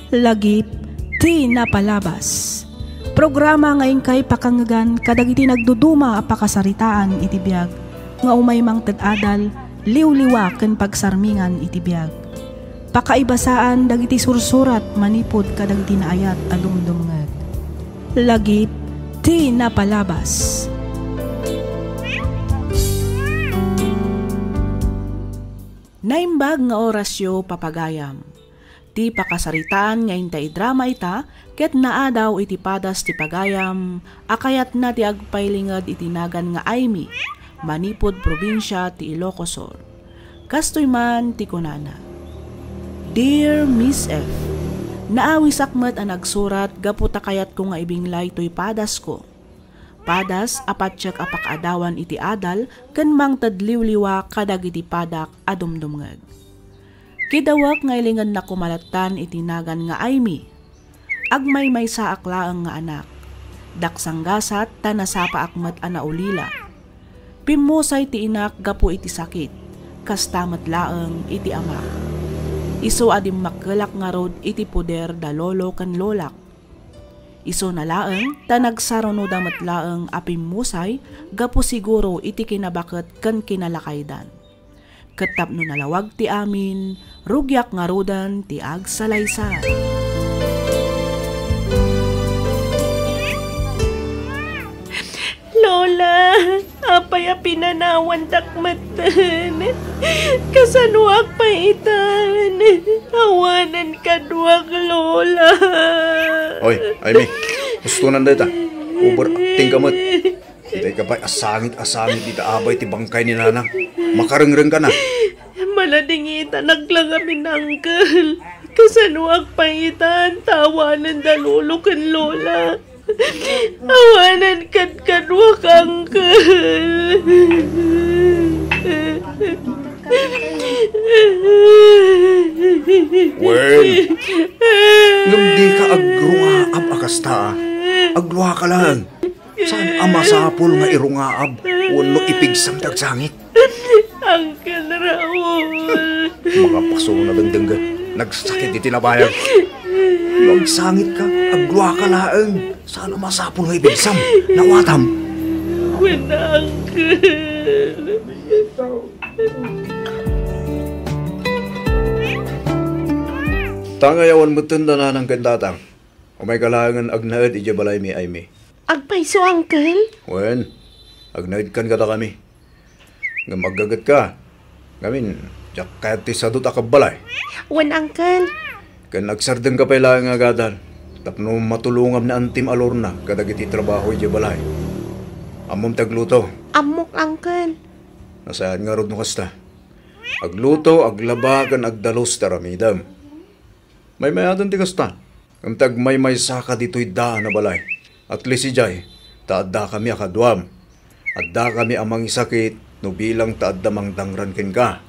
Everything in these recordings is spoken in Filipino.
Lagip ti napalabas. Programa ngayon kay pakangagan kadagiti nagduduma a pakasaritaan iti biag nga umay mang ted-adal liwliwa ken pagsarmingan iti biag. Pakaibasaan dagiti sursurat manipod kadagiti naayat a dumdumngeg. Lagip ti napalabas. Naimbag nga orasyo papagayam. Ti pakasaritaan nga intay drama ita, ket naadaw iti padas ti pagayam, akayat na ti agpailingad itinagan nga Aymi, manipod probinsya ti Ilocos Sur. Kastoy man ti kunana. Dear Miss F, naawisakmet ang nagsurat gaputa kayat ko nga ibinglay to'y padas ko. Padas apatsyak apakadawan iti adal ken mangtadliwliwa kadag iti padak adumdumngeg. Kidawak nga ilingan na kumalatan itinagan nga Aymi. Agmay may sa aklaang nga anak. Daksanggasat tanasapa akmat anaulila. Pimusay ti inak gapu iti sakit. Kastamat laeng iti ama. Iso adim makkelak nga rod iti puder da lolo ken lolak. Iso na laeng tanagsaruno damat laeng apimusay gapu siguro iti kinabaket ken kinalakaydan. Ketap no nalawag ti amin, rugyak nga rodan ti agsalaysay. Lola, apay a pinanawan takmatan. Kasanuak paitan. Awanan kaduak, Lola. Oy, Aymi, gusto nanda ita. Overacting kamot. Itay ka ba'y asangit ita abay ti bangkay ni Nana. Makarengreng ka na. Maladingitan naglang kami nangkel. Kasanuak paitan, tawanan da lolo ken lola. Awanan kadwak angkel. Well, ngam di ka agrungaab akasta. Agluha ka lang. Saan amasapol nga irungaab? Wano ipigsam tagsangit. Uncle Raul. Mga paso na bandang nagsakit di tinabayag. Nagsangit ka, agluha ka laeng. Saan amasapol nga ipigsam? Nawatam. Wala, Uncle. Tangayawan mo tunda na ng kandatang. O may kalahangan agnaad ija balay mi Aymi. Agpaiso, Uncle? Wen, agnaid kan kata kami. Nga magagat ka. Ngamin, jak kahit ti sadot akabalay. Wen, Uncle? Kan nagsardeng ka pala nga gadal. Tapno matulungam na antim alor na kadag iti trabaho ija balay. Amom tagluto. Amok, Uncle. Nasaan nga rod no kasta. Agluto, aglaba, kan agdalos taramidam. May mayatan ti kasta. Kamtag may saka dito'y daan na balay. At least si Jai, taadda kami akadwam. Adda kami amang isakit, no bilang taadda mang dangran ken ka.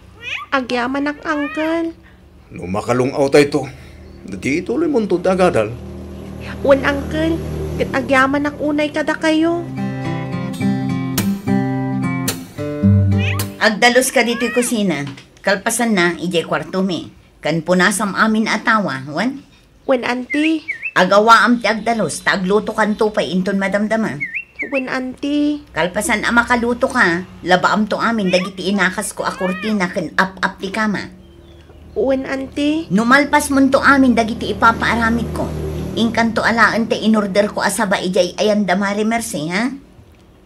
Agyaman ak, Uncle. No makalungaw tayo to, di ituloy mong tunta agadal. Wen, Uncle, ket agyaman ak unay kada kayo. Agdalos ka dito'y kusina. Kalpasan na, ijay kwarto mi. Kan punasam amin atawa, wan? Wen, Auntie. Agawa am ti agdalos, tagluto kan tupay inton madamdama. Wen, Auntie. Kalpasan ama kaluto ka, laba am to amin, dagiti inakas ko a kurtina ken up ti kama. Wen, Auntie. Numalpas mo to amin, dagiti ipapaaramid ko. Ingkan to alaan te inorder ko asaba ijay ayan damari mercy, ha?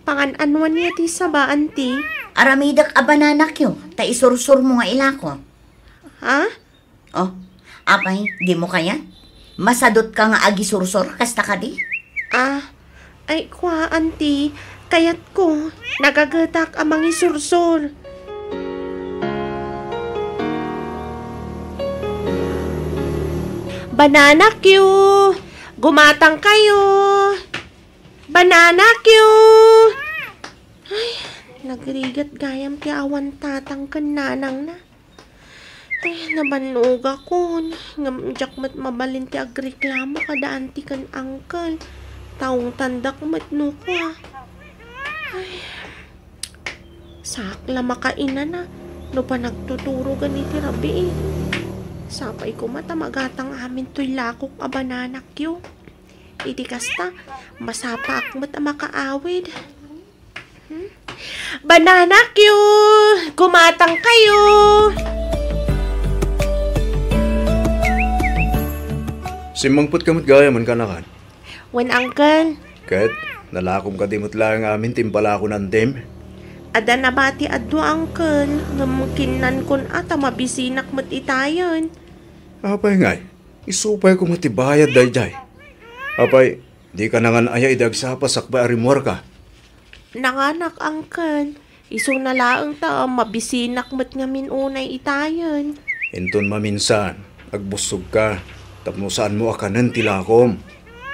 Pangan-anwan niya ti saba, Auntie. Aramidak abananak yo, ta isursur mo nga ilako. Ha? Oh, apay, di mo kaya? Masadot ka nga agisursor, kasta ka di? Ay kwa, Auntie. Kayat ko, nagagatak amang isursor. Banana Q! Gumatang kayo! Banana Q! Ay, nagrigat gayam ti awan tatang kananang na. Ay, nabanog ako. Ngamjak mat mabalin ti agreklamo kada anti kan uncle. Taong tandak mat no ko Ay, sakla makainan na. No pa nagtuturo ganiti rabi eh. Sapay ko matamagatang amin to'y lakok a bananak yo. Iti kasta, masapak mo't makaawid. Bananak yo! Gumatang kayo! Simangput kamot gaya man kanakan. Wen uncle, Ket, nalakom ka dimot lang amin timpala ko ng tem. ada na bati addo uncle, ngamkinan kon ata mabisinak mo't itayon. Apay ngay, isupay ko matibayad dayjay. Apay, di ka nangan aya idagsapa sakba arimor ka. Nanganak uncle, iso na laang ta mabisinak mo't ngamin unay itayon. Inton maminsan, agbusog ka, tapno saan mo akanan tilakom.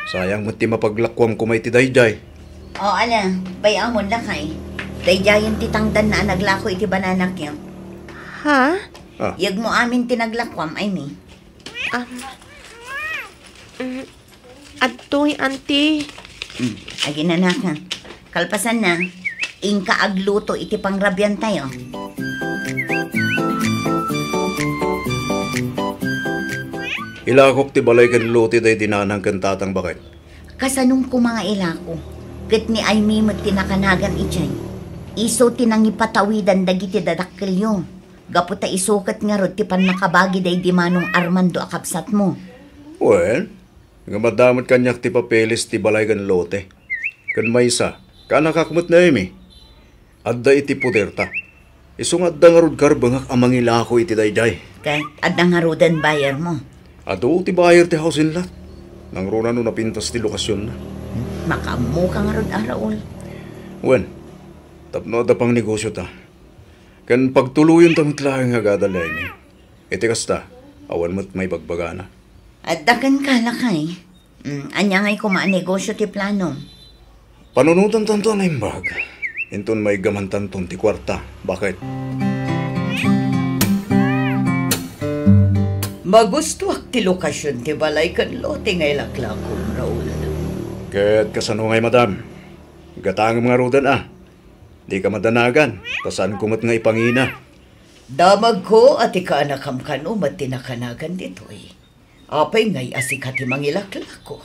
Sayang mo ti mapaglakwam ko may ti dayjay. O ala, bayamon lakay. Dayjayan titangdan na naglako iti bananak yun. Ha? Yag mo amin tinaglakwam, ay mi. Adtoy auntie. Aginanak nga. Kalpasan na, ingka agluto iti pangrabyan tayo. Ilakok ti balay kan luti day dinanang kan tatang bakit. Kasanong ko mga ilako, ket ni ay mi mo't tinakanagan ichay. Iso tinangipatawidan dagiti dadakkelyo. Gaputa isukat nga rod ti pan nakabagi day di manong Armando akapsat mo. Well, nga madamot kanyak ti papeles ti balay kan lote. Kan maysa, kanakakmot na imi. Adda iti puderta. Isong adda nga rod karbangak amang ilako iti dayjay. Kay adang harudan bayar mo. Ado ti bayar ti hausin lat. Nang rona no napintas ti lokasyon na. Makamu ka nga rod araol. Wen, tapno da pang negosyo ta. Kan pagtuluyon ta mitlaang nga gadalay mi. Iti kasta, awan mo't may bagbagana. At dakan ka lakay. Anya ngay kumaanegosyo ti plano. Panunutan tanto na imbag. Inton may gamantan ton ti kwarta. Bakit? Magustuak ti lokasyon ti balay kan lote ngay laklakon, Raul. Ket kasano ngay madam. Gatang mga rudan Di ka madanagan. Tasan kumot nga ipangina. Damag ko at ikaanakam kano matinakanagan dito eh. Apay ngay asikati mangilaklako.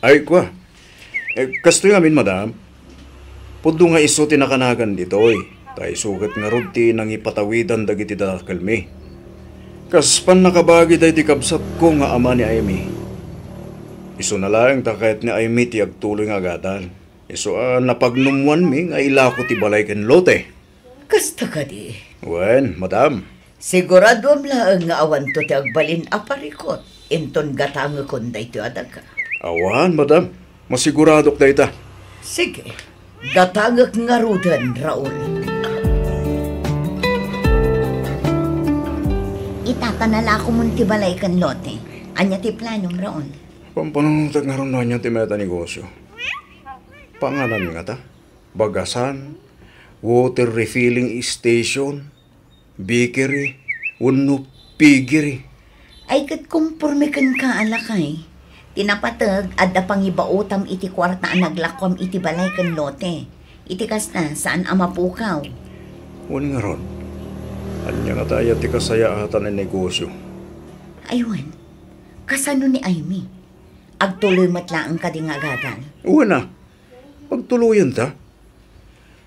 Ay kwa. Kasto amin madam. Pudo nga iso tinakanagan dito Tay sugat nga rugti nang ipatawidan dagiti dalakalmi. Kaspan nakabagi day ti kabsat ko nga ama ni Amy. Iso na lang takayat ni Amy ti agtuloy nga gadan. Iso napagnumuan mi nga ilako ti balay ken lote. Kasta ka di. Wen, madam. Sigurado am laang nga awan to ti agbalin aparikot. Inton gatang kunday ti adaga. Awan, madam. Masiguradok da ita. Sige, gatangak nga rudan, Raul. Itatanala ko mun ti balay kan lote. Anya ti planom, Raul? Pampanunutag nga ron na niya ti meta negosyo. Pangalan nga ta? Bagasan, water refilling station, bakery, wano pigiri. Ay kat kumpurme kan ka alakay. Tinapatag adda pangibautam iti kwarta ang naglakom iti balay kan lote. Iti kasta saan amapukaw. Wani nga ron. Anya nga tayo ti kasayaatan ng negosyo. Aywan, kasano ni Amy? Agtuloy matlaang ka di nga agadan. Una, pagtuluyan ta.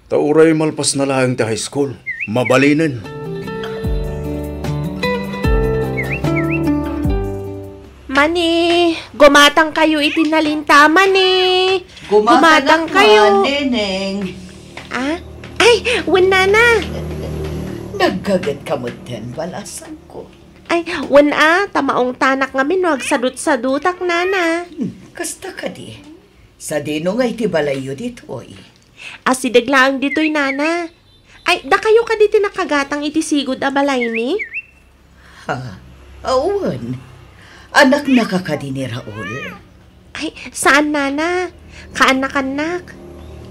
Tauray malpas na lang ta high school. Mabalinan. Mani, gumatang kayo itinalintaman eh. Gumatang kayo. Neneng. Ay, wala na. Nagkagat ka mo din, balasan ko. Ay, wala, tamaong tanak nga minwag sadut-sadutak nana. Kasta ka di. Sa dino nga iti balayo dito eh. Asidaglaang dito'y nana. Ay, da kayo ka dito nakagatang iti sigod a balay ni? Ha? Awan. Anak na ka di ni Raul. Ay, saan nana? Kaanak-anak.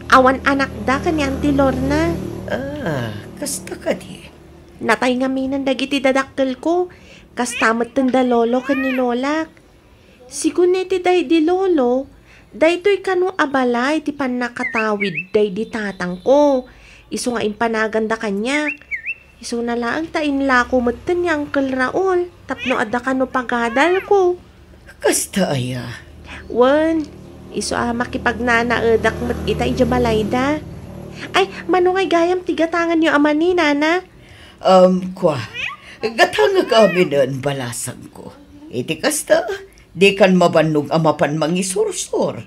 Awan anak da kanyang ti Lorna. Kasta ka di. Natay nga minan dagiti dadakkel ko. Kastamot tanda lolo kan ni Lolak. Siguneti day di lolo. Daytoy kano abalay ti pan nakatawid day di tatang ko. Iso nga impanaganda kanyak. Iso na lang tainla ko matan ni Uncle Raul. Tapno adda ka no pagadal ko. Kasta aya. Wan, iso makipagnanaadak mat ita ijabalayda. Ay, manungay gayam tigatangan yung ama ni Nana. Kwa. Gatanga kami nun balasang ko. Iti kasta, di kan mabannog amapan mangisursor.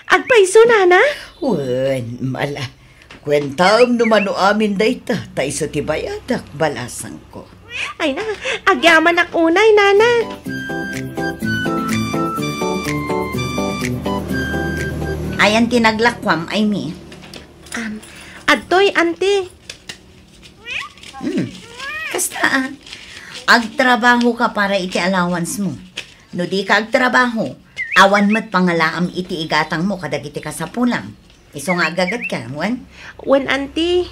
Agpaiso, Nana? Wen, mala. Kwentaam numano amin dayta, ta iso ti bayadak balasang ko. Ay na, agyaman ak unay, Nana. Ayan tinaglakwam, ay mi. Adtoy, ante. Kasta, agtrabaho ka para iti allowance mo. No di ka agtrabaho, awan mo't pangalaam iti igatang mo kadag iti kasapulam. Iso nga agagat ka, wan? Wan, ante.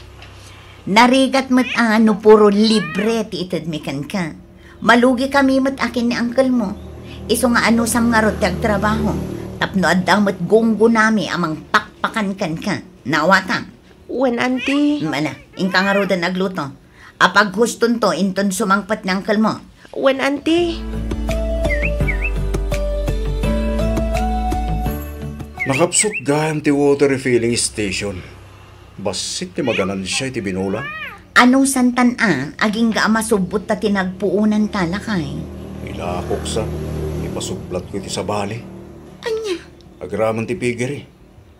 Narigat mo't no puro libre ti itadmikan ka. Malugi kami mo't akin ni uncle mo. Iso nga sam nga rot agtrabaho. Tapno addang mo't gunggo nami amang pakpakan kan ka. Nawata. Wan, ante. Mana, ingka nga rodan agluto. Apag huston to, inton sumangpat ng uncle mo. Wan, ante. Nakapsot gayam ti water refilling station. Basit ti maganan siya iti binulan. Anong santan aging ga masubot ta tinagpuunan talakay? Ilakok sa, ipasuplat ko iti sa bali. Anya? Agraman ti pigiri.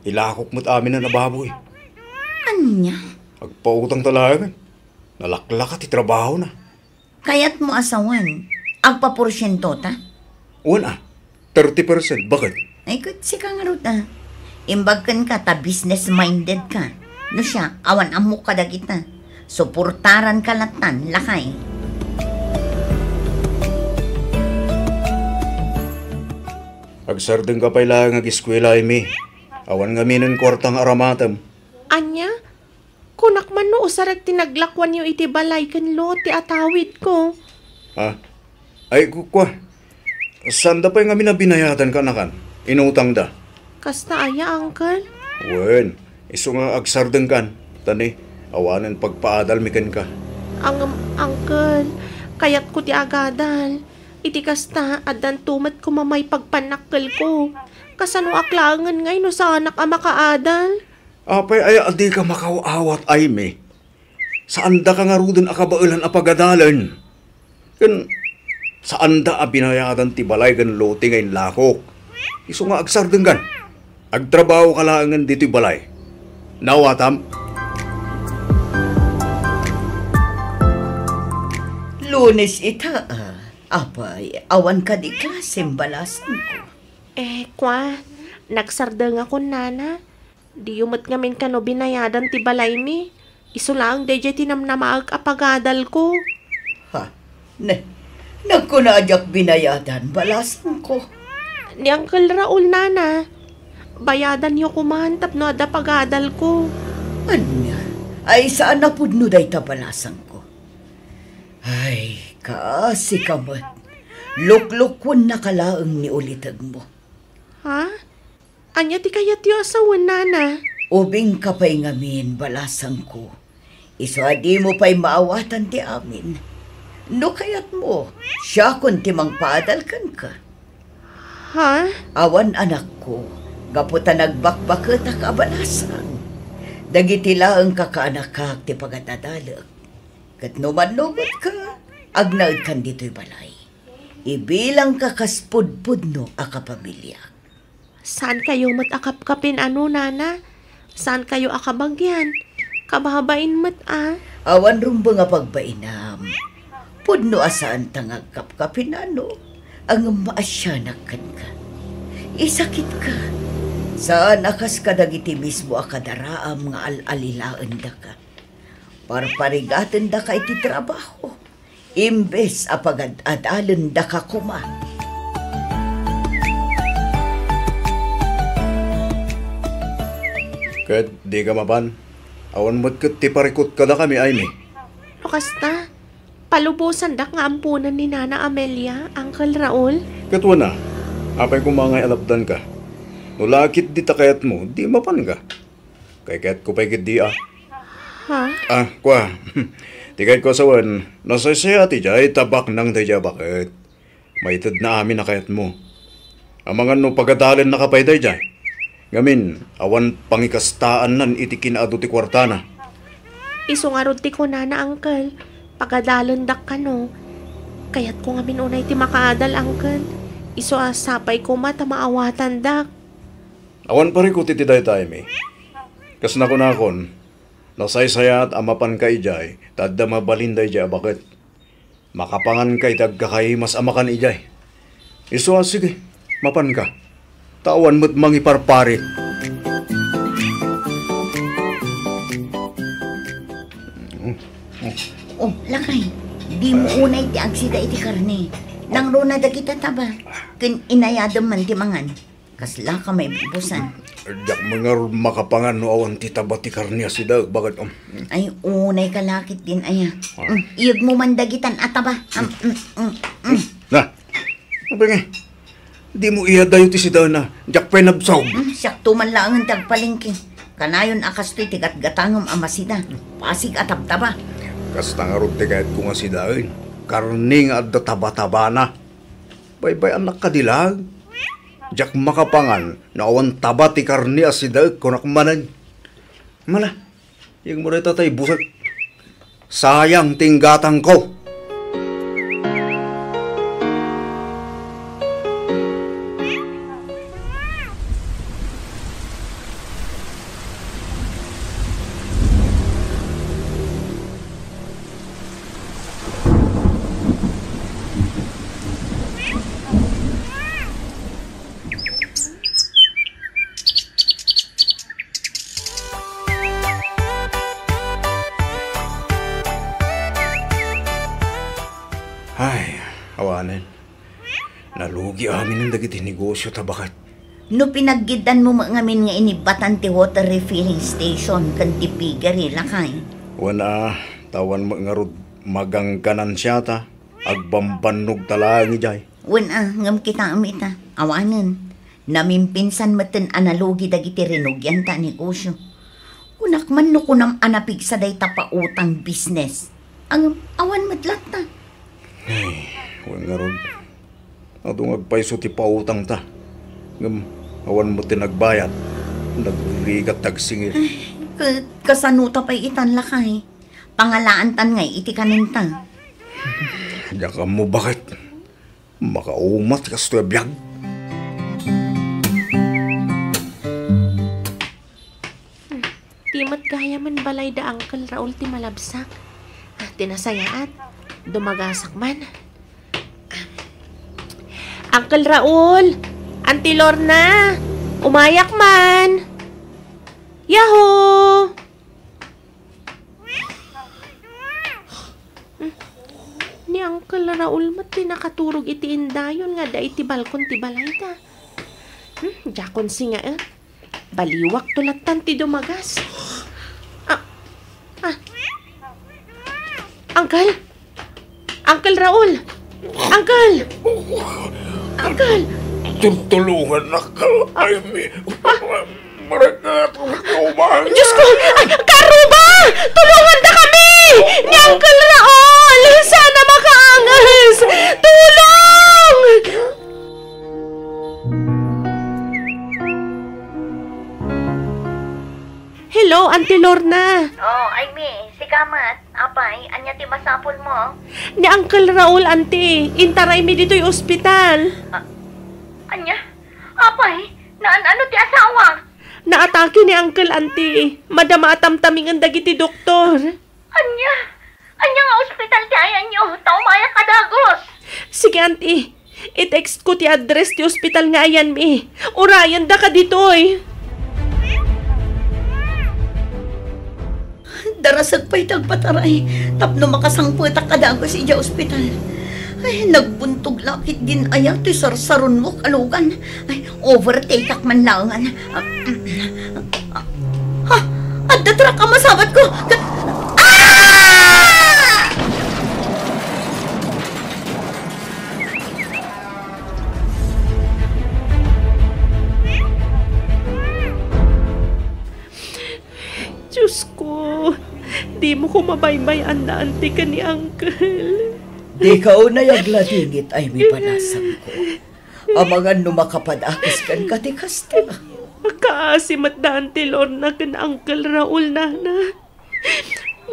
Ilakok mo't amin na nababoy. Anya? Agpautang talaga. Nalaklak ti trabaho na. Kaya't mo asawan, agpaporsyento ta? Una, 30%. Bakit? Ay, kutsi ka nga ruta. Imbagkan ka ta business-minded ka. No siya, awan amok ka dagita. Suportaran ka latan, lakay. Agsardeng ka pa ilang ag-eskwela imi. Awan nga minan kwartang aramatam. Anya? Kunak man no, usarag tinaglakwan yung iti balay kan lo, ti atawid ko. Ha? Ay, kukwa. Sanda pa yung nga minabinayadan ka na kan? Inutang da. Kasta aya, Uncle? Wen, iso nga agsardeng kan. Tani, awanan pagpaadal mikan ka. Uncle, kayat ko ti agadal. Iti kasta, adan tumat ko mamay pagpanakkel ko. Kasano aklangan ngay no sa anak a makaadal? Apay ay adi ka makaawat ay me. Saan da ka nga rudon akabailan a pagadalan? Kan, saan da a binayadan ti balay gan lote ngayon lakok? Iso nga agsardeng kan. Agtrabaho ka langan dito'y balay. Nawatam? Lunes ita, Apay, awan ka di klaseng balasan ko. Kwa, nagsardeng ako, Nana. Di umot ngamin ka no binayadan ti balay mi. Iso lang, deje tinamnamaag apagadal ko. Ha? Nagkunadyak binayadan balasan ko. Ni Uncle Raul, Nana. Bayadan niyo kumantap no ada pagadal ko. Anya? Ay, saan na pudno day tabalasan ko? Ay, kasi kamat. Luklukwan na kalaang ni ulitag mo. Ha? Anya ti kayat yu asawan, Nana? Ubing ka pa'y ngamin balasan ko. Iso adi mo pa'y maawatan ti amin. No kayat mo, siya kun timang paadalkan ka. Ha? Awan anak ko, gaputa nagbakbakita ka balasan. Dagitila ang kakaanak ka ti pagatadalag. Kat numan-numat ka, agnaud kan dito'y balay. Ibilang ka kaspudpud no a kapamilya. Saan kayo matakapkapin ano, Nana? Saan kayo akabagyan? Kababain mat Awan rumba nga pagbainam. Pudno asaan tangag kapkapin ano, ang maasyanak kan ka. Isakit ka. Saan akas ka dagiti mismo akadaraam nga al-alilaan da ka. Parparigatan da ka iti trabaho. Imbes apagad-adalan da ka kuma. Kat di ka maban. Awan mo't kat ti parikot ka da kami ay me. O kasta, palubusan da nga ampunan ni Nana Amelia, Uncle Raul. Katwa na, apay kung mga alapdan ka. Nulakit di takayat mo, di mapan ka. Kay kaya't ko pa'y di Ha? Kwa, Tigay ko sawan, nasasaya ti jay tabak nang daya bakit. Maitid na amin na kayat mo. Amangan no pagadalan na kapay daya. Ngamin, awan pangikastaan nan itikin ado ti kwartana. Iso nga ron ti ko na uncle. Pagadalandak ka no. Kaya't ko nga minunay ti makaadal, uncle. Iso asapay ko mata maawatan dak. Awan pa rin ko titiday tayo mi. Kas na ko na akon, nasaysaya at amapan ka ijay, tadda mabalinday jay bakit. Makapangan kay dagkakay mas amakan ijay. Iso sige, mapan ka. Tawan mo't mangiparpari. Oh, lakay. Di mo unay ti agsida iti karne. Nang runa da kita taba. Kun inayadam man ti mangan. Kasla ka may bubusan. Dak mga makapangan no awan ti taba ti karniya si dag. Bakit? Ay, unay kalakit din aya. Iyag mo man dagitan ataba. Na, sabi nga, di mo iya dayo ti si daw na. Dak penabsaw. Sakto man lang ang tagpalingki. Kanayon akas to'y tigat-gatangam amasida. Pasig atap-taba. Kasta nga ron ti kahit ko nga si dahin. Karning at taba-taba na. Bay-bay anak ka dilag. Jak makapangan na awan taba ti karni asidag kunak manan. Mala, yung mo rin tatay busak. Sayang tinggatang ko. Ay, awanan. Nalugi amin ang dagiti negosyo tabakat. No pinaggidan mo ngamin nga inibatan ti water refilling station kan ti pigari lakay. Wana, tawan mo nga rod magangkanan siya ta. Agbambanog talangi jay. Wana, ngam kita amita. Awanan. Namimpinsan maten analogi dagiti rinugyan ta negosyo. Kunak man no kunam anapig sa day tapautang business. Ang awan matlat ta. Ay, huwag nga ron. Adong agpaiso ti pautang ta. Ngam, awan mo tinagbayad. Nagligat tagsingil. Kasanuta pa'y itan lakay. Pangalaan tan ngay iti kaninta. Diyan mo bakit? Makaumat kas to biyag. Timat gaya man balay da Uncle Raul ti malabsak. Tinasayaat. Dumagasak man. Uncle Raul! Auntie Lorna! Umayak man! Yahoo! Ni Uncle Raul mati nakaturog iti indayon nga da iti balkon ti balay da. Jakon si nga baliwak tulatan ti dumagas. Uncle! Uncle Raul! Uncle! Uncle! Tulungan na ka, Amy. Maragat ko ba? Diyos ko! Karuba! Tulungan na kami! Ni Uncle Raul! Sana makaangas! Tulong! Hello, Auntie Lorna. Oh, Amy, si Kamat. Apay, anya ti masapol mo? Ni Uncle Raul, Auntie. Intaray mi dito'y ospital. Anya? Apay, ano ti asawa? Naatake ni Uncle, Auntie. Madama atamtaming ang dagiti doktor. Anya nga ospital ti ayan nyo. Taumaya kadagos. Sige, Auntie. I-text ko ti address ti ospital nga ayan mi. Urayan da ka dito'y. Darasag pa'y tagpataray. Tapno makasangputak kadagos ija ospital. Ay, nagbuntog lakit din aya ti sarsaron mo kalugan. Ay, overtake ak man langan. Ha? At datrak ang masabat ko. Diyos ko, Di mo ko mabaybayan na anti ka ni Uncle. Di ka unay agladingit ay may panasang ko. Amangan numakapadakis kan katikasta. Kaasim at dante Lorna kan Uncle Raul na.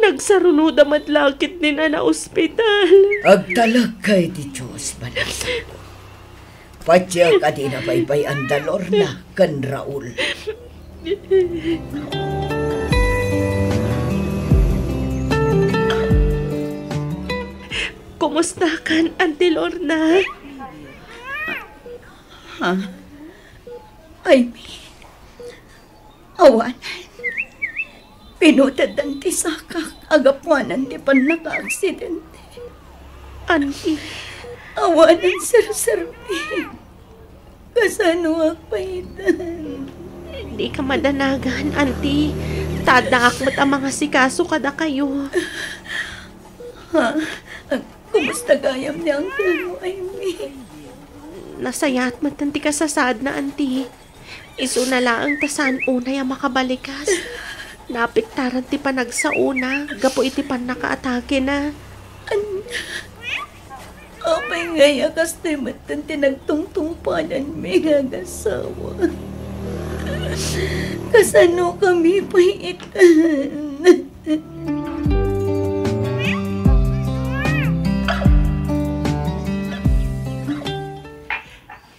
Nagsarunod at lakit din na ospital. Agtalag kay di Diyos panasang ko. Patya ka di na baybay ang Lorna kan Raul. Kumusta kan, Auntie Lorna? Ay, awanan. Pinutad ang tisaka, agapuanan di pan naka-aksidente. Auntie, Awanan, sir-serbi. Kasano agpaitan. di ka madanagan, Auntie. Tadaakmat ang mga sikaso kada kayo. Kumusta gayam ni Uncle mo, Amy? Nasayat matanti ka sa sad na, Auntie. Iso na lang tasan una yung makabalikas. Napiktaran ti panagsauna, gapo iti pan nakaatake na. Apay ngaya kasi matan tinagtungtungpanan may gagasawa. Kasano kami paitan?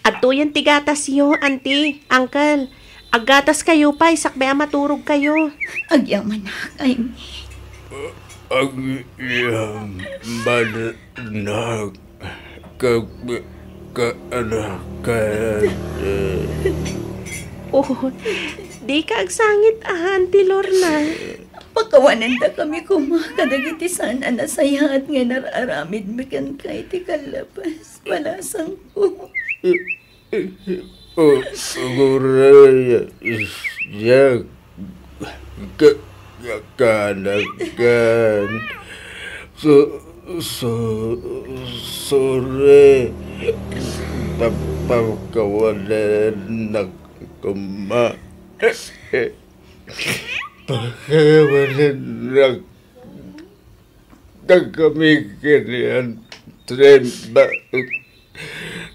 Ato yan tigatas yo, Auntie, Uncle. Agatas kayo pa, isakbaya maturog kayo. Agyaman na, Amy. Agyang banag kaanakan. Oh, di ka agsangit, Auntie Lorna. Pakawanan da kami kumakadagiti sana nasayahat nga nararamid mikan kay ti kalabas. Malasang ko. Guraya siya kanakan. Sore pagkawalan na kuma. Pagkawalan na kagamikin yan. Tren ba?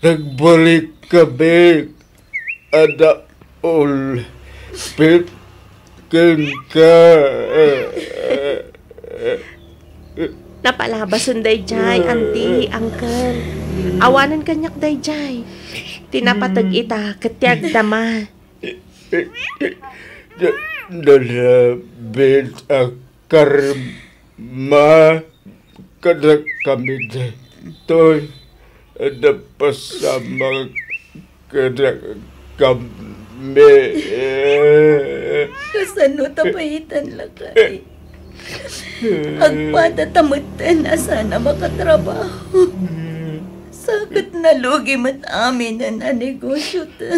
Nagbalik kami. Ada all pitkin ka. Napalabason day jay, Auntie, Uncle. Awanan kanyak day jay. Tinapatag ita, katyag dama. Nalabit ang karma. Kada kami dito. Napasama kada kami. Kasano tapahitan lakay. Agpatatamatan na sana makatrabaho. Sakit na lugi mat amin na nanegosyo ta.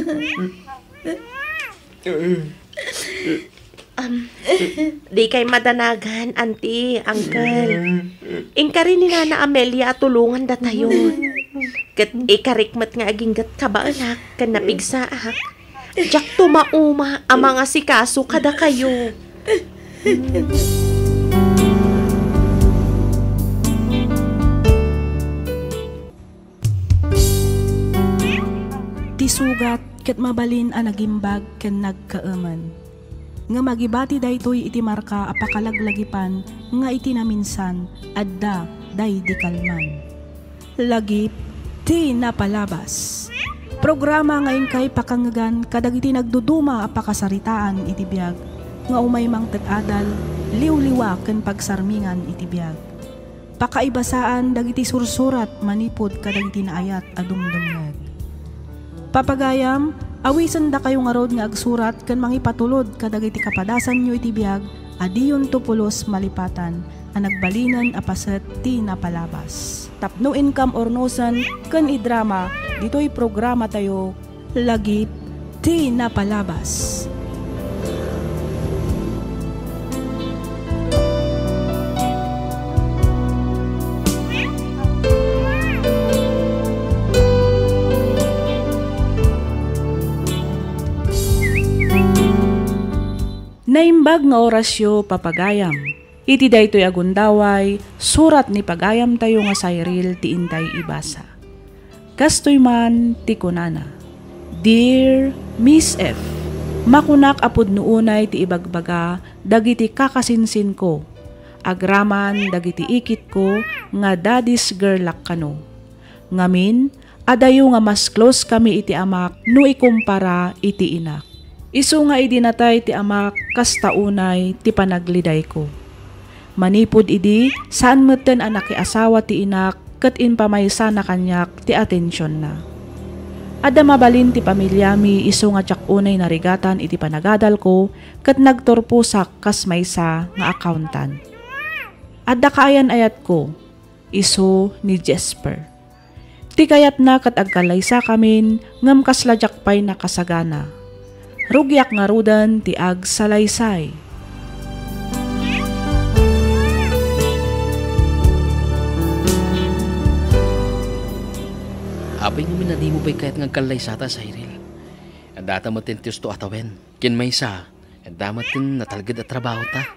Di kay madanagan, Auntie, Uncle. Ingka rin ni Nana Amelia at tulungan da tayo. Kat ikarikmat nga aging gat kabaanak, kan napigsaak. Jak tumauma ang mga sikaso kada kayo. Ti sugat ket mabalin a nagimbag ken nagkaaman. Nga magibati daytoy iti marka apakalaglagipan nga iti naminsan adda day di kalman. Lagip ti napalabas. Programa ngayon kay pakangagan kadagiti nagduduma apakasaritaan iti biag nga umay mang tet-adal liwliwa ken pagsarmingan iti biag. Pakaibasaan dagiti sursurat manipod kadagiti naayat a dumdumngeg. Papagayam, awisan da kayo nga rod nga agsurat kan mangipatulod kadagiti kapadasan nyo iti biag adiyon tupulos malipatan ang nagbalinan apaset ti napalabas. Tapno income or nosan kan idrama dito'y programa tayo lagip ti napalabas. Naimbag nga orasyo papagayam. Iti daytoy agundaway, surat ni pagayam tayo nga Cyril ti intay ibasa. Kastoy man ti kunana. Dear Miss F, makunak apod nuunay ti ibagbaga dagiti kakasinsin ko. Agraman dagiti ikit ko nga daddy's girlak kano. Ngamin, adayo nga mas close kami iti amak no ikumpara iti inak. Isu nga idinatay ti amak kastaunay ti panagliday ko. Manipod idi saan meten anak ki asawa ti inak ket inpamaysa na kanyak ti atensyon na. Adda mabalin ti pamilyami isu nga tsakunay na rigatan iti panagadal ko ket nagturpusak kas maysa nga accountant. Adda kaayan ayat ko, isu ni Jesper. Ti kayat na kat agkalaysa kamin ngam kasladyak pay nakasagana. Rugyak nga rudan ti ag salaysay. Apay nga minadi mo ba'y kahit ngagkalay sata, Cyril? Ang data mo tintius to atawen. Kin may isa, ang damat tin natalgad at trabaho ta.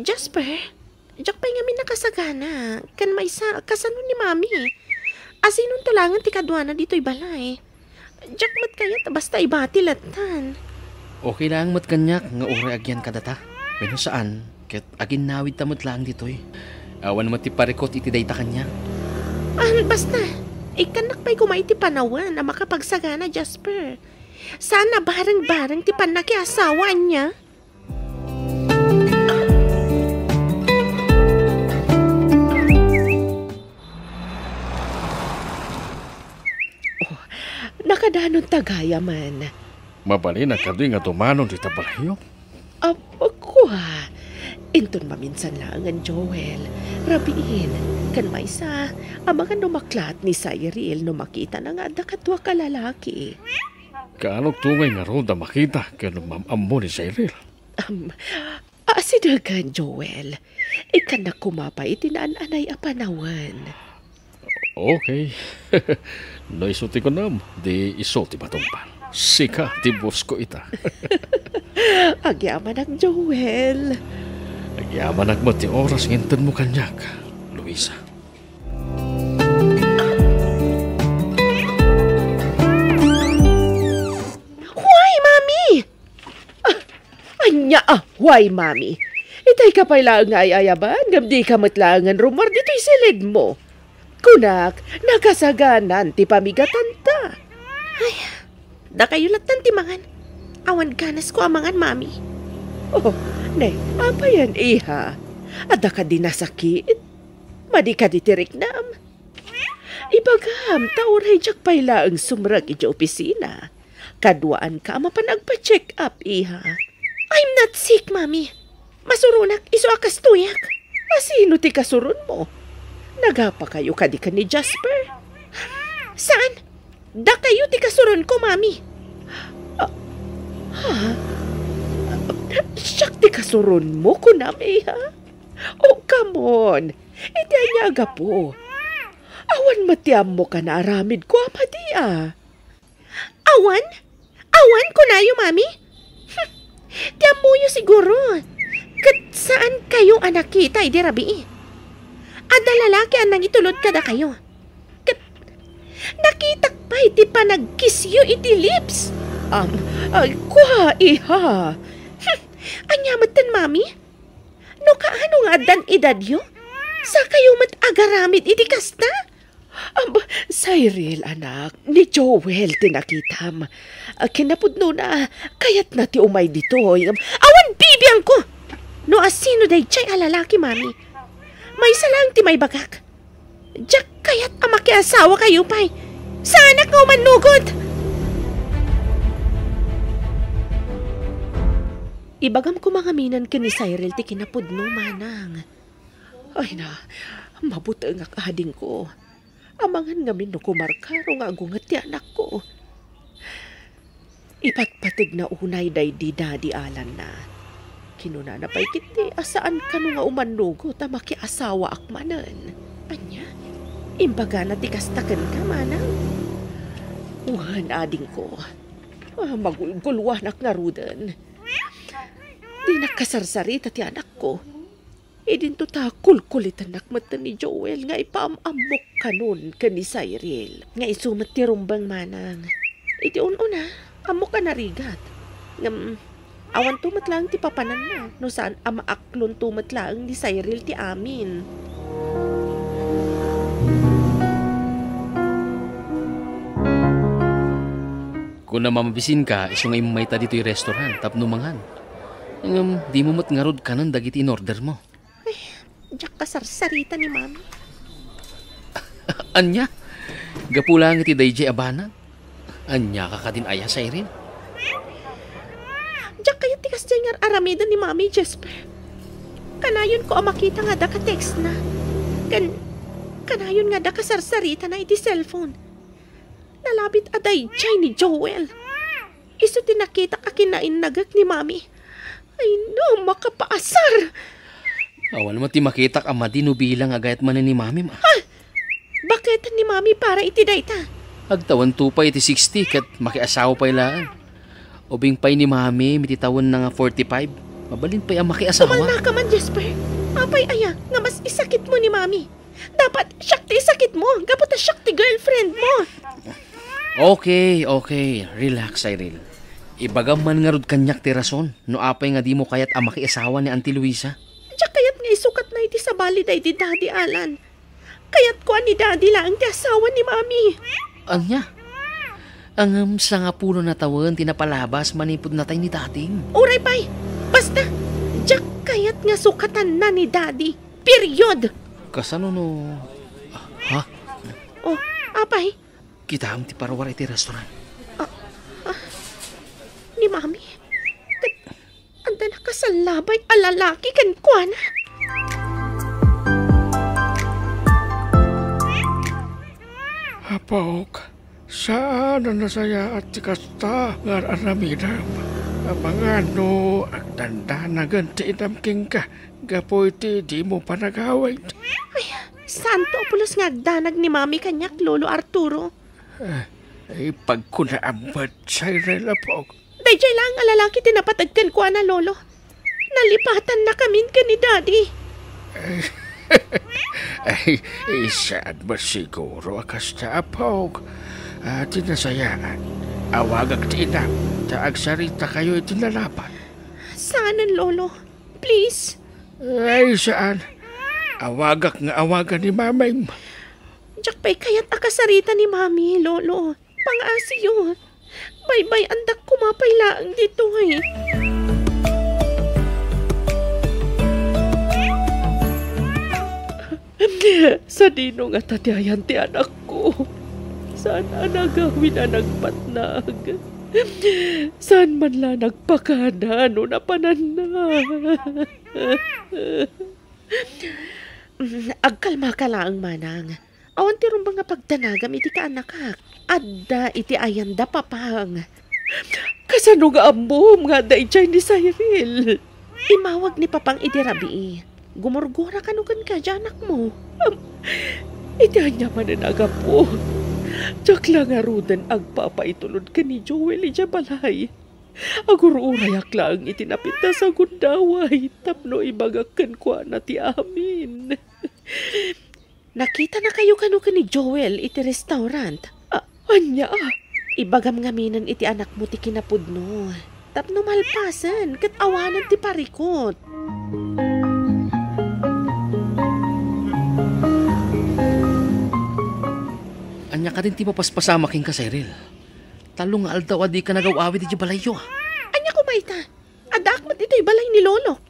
Jasper, jak pa nga nakasagana. Kan may sa kasano ni mami. Asinong talangan ti kadwana dito'y balay. Jak mat kayat basta ibati latan. Okay lang mat kanyak nga uri agyan kadata. Pero saan? Ket agin nawid tamot lang dito'y. Awan mo ti parikot iti dayta kanya. Basta. Ikanak pa'y kumay ti panawan na makapagsagana, Jasper. Sana bareng-bareng ti panakiasawa niya. Oh, nakadanon tagaya man. Mabali na kadoy nga tumanon di tabalayo. Ako Inton maminsan lang ang Joel. Rabiin, kan may sa, amangan numaklat ni Cyril no makita na nga da katwa kalalaki. Kaanong tungay nga ron da makita kano mamamo ni Cyril? Asidagan, Joel. Ikan na kumapay itinaan-anay a panawan. Okay. No isuti ko nam, di isuti matungpan. Sika, di boss ko ita. Agyaman ang Joel. Nagyaman mo ti oras ngintan mo kanyak, Luisa. Huway, Mami! Anya, huway, Mami. Itay ka pala nga ayayaban, gamdi ka matlangan rumor dito'y silid mo. Kunak, nakasaganan ti pamigatan ta. Ay, da kayo latan ti mangan. Awan ganas ko amangan, Mami. Oh, ne, apa yan, iha? Ada ka di nasakit? Madi ka di tiriknam? Ibagam, tauray jak payla ang sumrag iti opisina. Kadwaan ka mapanagpa-check up, iha. I'm not sick, Mami. Masurunak, iso akas tuyak. Asino ti kasurun mo? Nagapa kayo ka di ka ni Jasper? Saan? Da kayo ti kasurun ko, Mami. Siyak ti kasurun mo, kunami, ha? Oh, come on. Iti anyaga po. Awan matiam mo ka na aramid ko, amadi, Awan? Awan ko na yung, Mami? Tiam mo yung siguro. Kat saan kayong anak kita, idi rabi? Ada lalaki anang itulod ka da kayo. Kat nakitak pa iti pa nag-kiss you iti lips. Kuha, iha. Anyamatan, Mami? No kaano nga adan edad yo? Sa kayo mat agaramid iti kasta? Cyril, anak, ni Joel tinakitam. Kinapudno na, kayat na ti umay dito. Awan bibiyang ko! No asino day chay alalaki, Mami? May salang ti may bagak. Diyak kayat amakiasawa kayo pa'y. Sa anak nga umanugod! Ibagam ko mga minan ka ni Cyril ti kinapudno, manang. Ay na, mabuta nga kahading ko. Amangan nga min no kumarkaro nga agungat ti anak ko. Ipatpatid na unay day di daddy alan na. Kinuna na pa'y kiti, asaan ka no nga umanugo ta makiasawa akmanan. Anya, imbaga na tikastakan ka, manang. Uhan ading ko. Magulgulwanak nga rudan. Di nakasarsari ti anak ko. Idinto ta kulkulitan nakmatan ni Joel nga ipaamamok kanon ka ni Cyril. Nga isumat ti rumbang manang. Iti una, amok ka narigat. Awan tumat lang ti papanan na. No saan amaaklon tumat lang ni Cyril ti amin. Kung namamabisin ka, iso nga imayta dito yung restaurant, tapno mangan. Di mo mo't ngarod ka ng dagiti in order mo. Diyak kasarsarita ni mami. Anya? Gapulang iti dayjay abana? Anya ka din aya sa irin? Diyak kaya tikas dyan nga aramida ni mami, Jesper. Kanayon ko makita nga da ka-text na. Kanayon nga da kasarsarita na iti cellphone. Nalabit aday dyan ni Joel. Iso tinakita ka kinainagak ni mami. Ay no, makapaasar. Awan mo ti makitak ama dino bilang agayat man ni mami ma. Ha? Bakit ni mami para iti dayta? Agtawan tupay iti 60 kat makiasawa pa ilaan. Ubing pay ni mami mititawan na nga 45. Mabalin pa'y ang makiasawa. Tumal na ka man, Jesper. Apay aya, nga mas isakit mo ni mami. Dapat siyak ti isakit mo. Gaputa siyak ti girlfriend mo. Okay. Relax, Cyril. Ibagam man nga rod kanyak ti rason. No apay nga di mo kayat ang makiasawa ni Auntie Luisa. Diyak kayat nga isukat na iti sa baliday di Daddy Alan. Kayat ko ni Daddy lang ti asawa ni mami. Anya? Ang sa nga puno na tawen tinapalabas manipod na tayo ni dating. Uray pay. Basta, diyak kayat nga sukatan na ni Daddy. Period. Kasano no? Ha? Oh, apay. Kita am ti parawar iti restaurant. Ni mami. Anda na kasalabay alalaki kan kuan. Apok, saan na nasaya at tikasta ngar aramidam? Amangano, ang dandanagan ti inamking ka. Gapoy ti di mo panagaway. Ay, santo pulos nga agdanag ni mami kanyak lolo Arturo. Ay, pagkunaamad Cyril apok. Dayjay lang ang lalaki tinapatagkan ko na lolo. Nalipatan na kamin ka ni Daddy. Ay, saan ba siguro akas na apok? Tinasayaan. Awagag ti inam. Taagsarita kayo itinalapan. Saanan lolo? Please. Ay, saan? Awagak nga awagan ni mamay mo. Diyak pa'y kaya't akasarita ni mami, lolo. Pang-asiyo. Bye-bye, andak kumapay laang dito eh. Sa dino nga tatiayan ti anak ko. Saan nagawin na nagpatnag? Saan man la nagpakada no napanan na? Agkalma ka lang, manang. Awan ti rumbang nga pagdanagam iti ka anak hak. Adda iti ayanda papang. Kasano nga ambom nga da ichay ni Cyril. Imawag ni papang iti rabi. Gumurgura ka nukan ka dyan anak mo. Iti anya mananaga po. Diyak lang arudan agpapaitulod ka ni Joel iti balay. Agururayak lang itinapita sa gundaway. Tapno ibagakan ko na ti amin. Nakita na kayo kano ka ni Joel iti restaurant. Anya, ibagam ngaminan iti anak mo ti kinapudno. Tapno malpasan, kat awanan ti parikot. Anya ka din ti mapaspasamaking ka, Cyril. Talong nga aldaw adi ka nagawawid iti balayo. Anya ko baita, adakmat ito'y balay ni Lolo.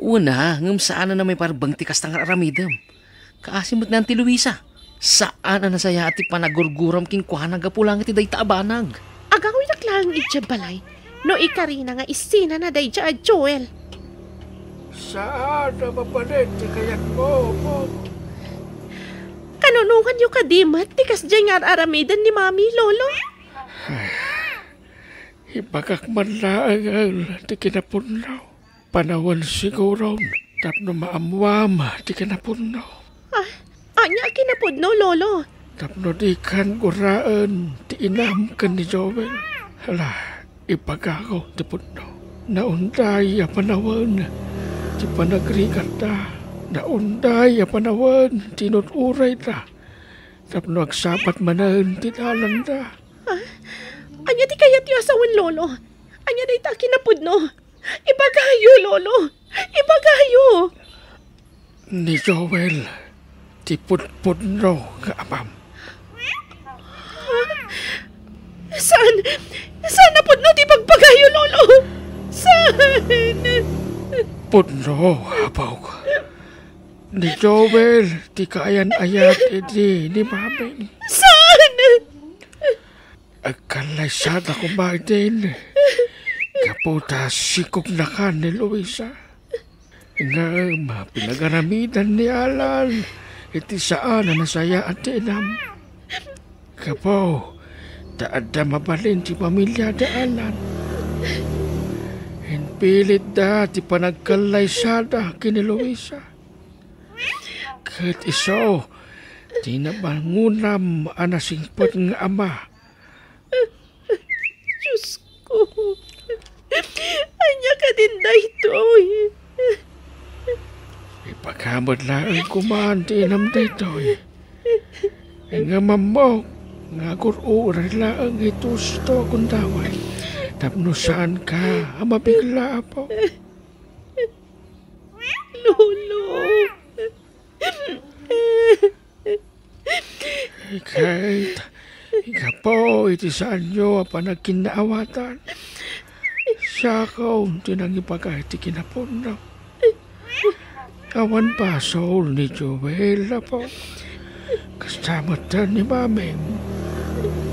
Una, ngam saan na may parbang tikas tangar aramidam. Kaasimot na Auntie Luisa. Saan na nasaya ati panagurguram king kuhanag apulang iti dayta abanag. Agawin naklang itya balay. No ikarina nga isina na dayja at Joel. Saan na mapalit ti kayat mo, apok? Kanunungan yung kadimat, tikas dyan nga aramidan ni Mami, Lolo. Ibagak man laang ti kinapunaw. Panawan siguro. Tapno maamuam ti kinapunaw. Anya kinapod no, Lolo. Tapno di kan guraan ti inam kan ni Joel. Hala, ipagakaw ti puno. Naunday a panawan ti panagrigat da. Naunday a panawan, tinuturay na. Tapno agsapat manan, tinalan na. Anya di kaya ti asawan lolo. Anya na ita kinapudno. Ibagayo, lolo. Ibagayo. Ni Joel, tipud-pudno nga amam. Saan? Saan na pudno ti pagpagayo, lolo? Saan? Pudno, abaw ko. Ni Joel, ti kayan ayat edi ni maming. Saan? Agkalaysad ako din. Kaputa sikog na ka ni Luisa. Nga mapinagaramidan ni Alan. Iti saan na nasaya at tinam. Kapo, daada mabalin ti pamilya da Alan. Hinpilit da ti panagkalaysada kini Luisa. Kat iso, di nabangunam anasingpot nga ama. Diyos ko. Anya ka din da ito. Ipaghamad lang kumaan tinam dito. Nga mamok, nga kururay lang ito sto kundaway. Tapno saan ka, mabigla po. Lolo. Kahit, ika po, iti saan nyo panagkinaawatan. Siya ko, tinangipagay ti kinapunaw. Awan pa soul ni Joel po. Kastamat na ni Maming.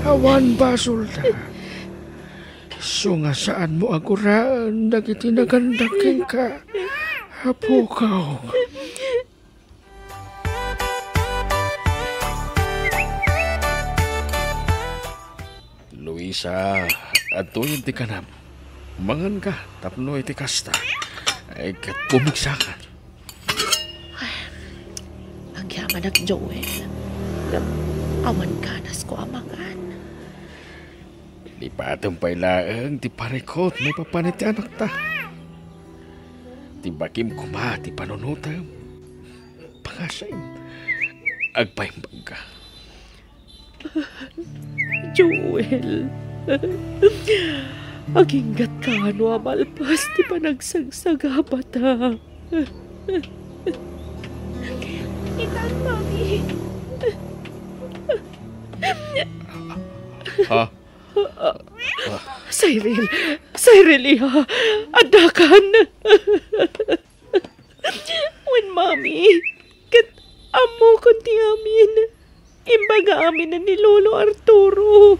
Awan pa sulta. So nga saan mo aguraan nagitinagandaking ka. Apo ka. Luisa, ato yung tikanam. Mangan ka, tapno iti kasta. Ay kat bumigsakan. Agyaman ak Joel. Awan kanas ko amangan. Di patampay laang, ti parikot, may papanit anak ta. Ti bakim kuma, ti panunutam. Pangasaim, agpaimbag ka. Joel. Aginggat ka ano amalpas ti panagsagsagaba ta. Itan, mami. Ha? Cyril, iha. Adakan. When mami, kat amo kunti amin. Imbaga amin na ni Lolo Arturo.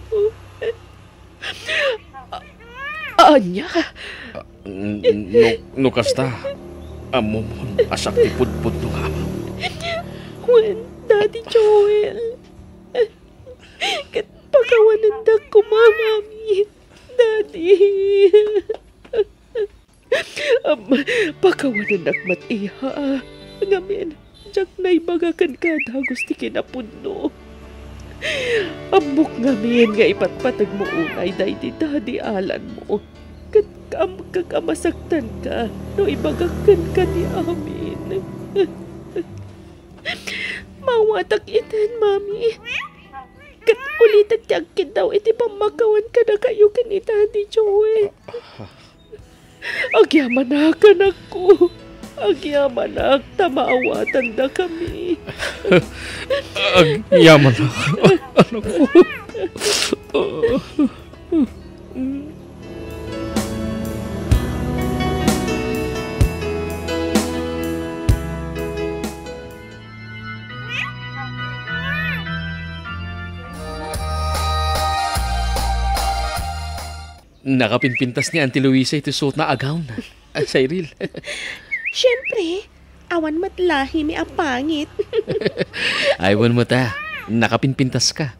Anya? No kasta, amo mo asak ti pudpud no nga. When, Daddy Joel. Kat pagawanandag ko, mami. Daddy. Pagawanandag mat iha. Ngamin, jak na ibagakan ka dagos ti kinapudno. Amok ngamin nga ipatpatag mo unay day di Daddy Alan mo. Kat kakamasaktan ka no ibagakan ka di amin. Mawatak itan, mami. Kat ulitan ti agkid daw iti pamakawan ka na kayo ni Daddy Joel. Agyaman na ka na ko. Agyaman na tamaawatan da kami. Agyaman na anak ko. Nakapinpintas ni Auntie Luisa ito suot na agaw na. Cyril. Siyempre, awan matlahi mi ang pangit. Aywan mo ta. Nakapinpintas ka.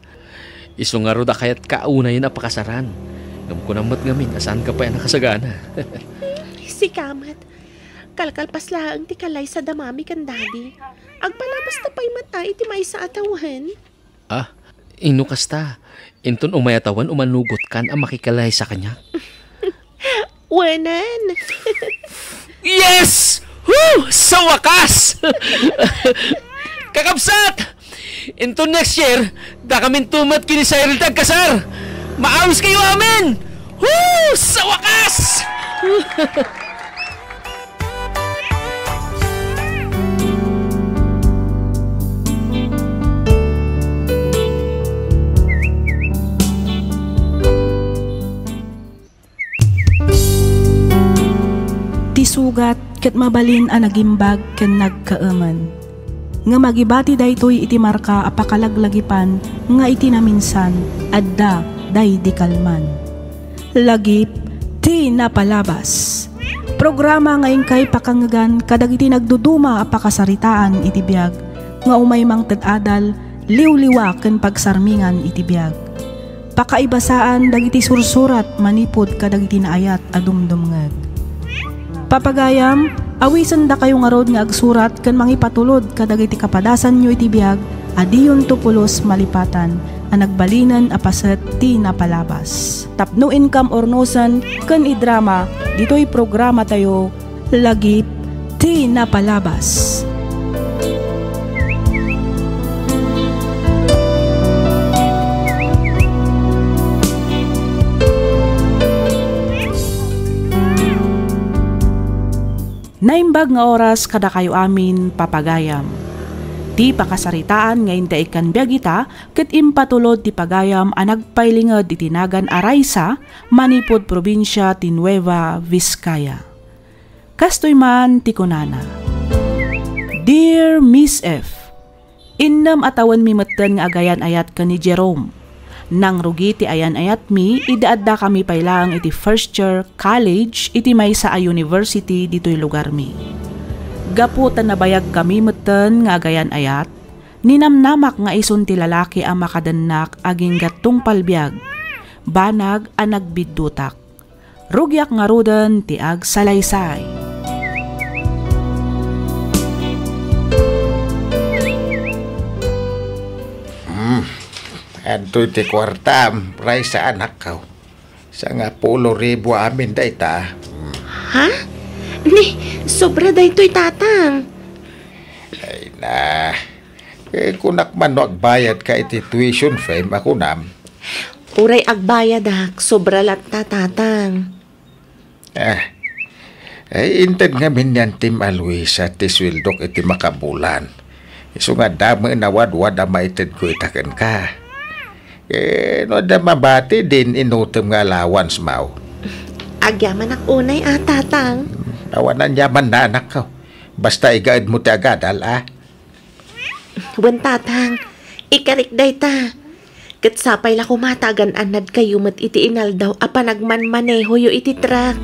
Isungaro da kaya't kauna yun apakasaran. Ngam ko namat ngamin, asan ka pa yan nakasagana. Si Kamat, kalkalpas lang ti kalay sa damami kan Daddy. Agpalabas na pa'y mata iti may sa atawan. Ah, inukas ta. Inton umayatawan umanugot kan ang makikalay sa kanya. Wanan. Yes! Sa wakas! Kakabsat! Into next year, da kami tumat kini sa iritag kasar. Maawis kayo amin! Sa wakas! Tisugat ket mabalin ang nagimbag ken nagkaaman. Nga magibati daytoy iti marka apakalaglagipan nga iti naminsan adda day di kalman. Lagip ti napalabas. Programa ngayon kay pakangagan kadag iti nagduduma apakasaritaan iti biag nga umay mang tad-adal liwliwa ken pagsarmingan iti biag. Pakaibasaan dagiti sursurat manipod kadag iti naayat adumdumngeg. Papagayam, awisan da kayo nga rod nga agsurat kan mangipatulod kadag iti kapadasan nyo iti biag adiyon tupulos malipatan ang nagbalinan apaset ti napalabas. Tapno income ornosan kan idrama dito'y programa tayo lagip ti napalabas. Naimbag nga oras kada kayo amin papagayam. Ti pakasaritaan nga inda ikan biagita ket impatulod ti pagayam a nagpailinged iti nagan Araysa, manipod probinsya ti Nueva Vizcaya. Kastoy man ti kunana. Dear Miss F, innam atawan mi metten nga agayan ayat ka ni Jerome. Nang rugi ti ayan ayat mi, idaadda kami pailang iti first year college iti maysa a university dito'y lugar mi. Gaputan na bayag kami metten nga agayan ayat, ninamnamak nga ison ti lalaki ang makadannak aging gatong palbiag, banag ang nagbiddutak. Rugyak nga rudan ti ag salaysay. Antoy ti kwartam, ray sa anak ko. Sa nga 10,000 amin da ita. Ha? Ni, sobra da ito'y tatang. Ay na, kunak man no agbayad ka iti tuition fee, ako nam. Uray agbayad ak, sobra lat na tatang. Ay inted nga minyan tim Aloisa ti swildok iti makabulan. Iso nga dami nawadwad na maited ko itakan ka. No da mabati din inutom nga allowance mau. Agyaman ak unay tatang. Awanan yaman na anak ko. Basta igaid mo ti agadal Wan tatang, ikarik day ta. Kat sapay la kumatagan anad kayo mat iti inal daw apa nagmanmaneho yo iti truck.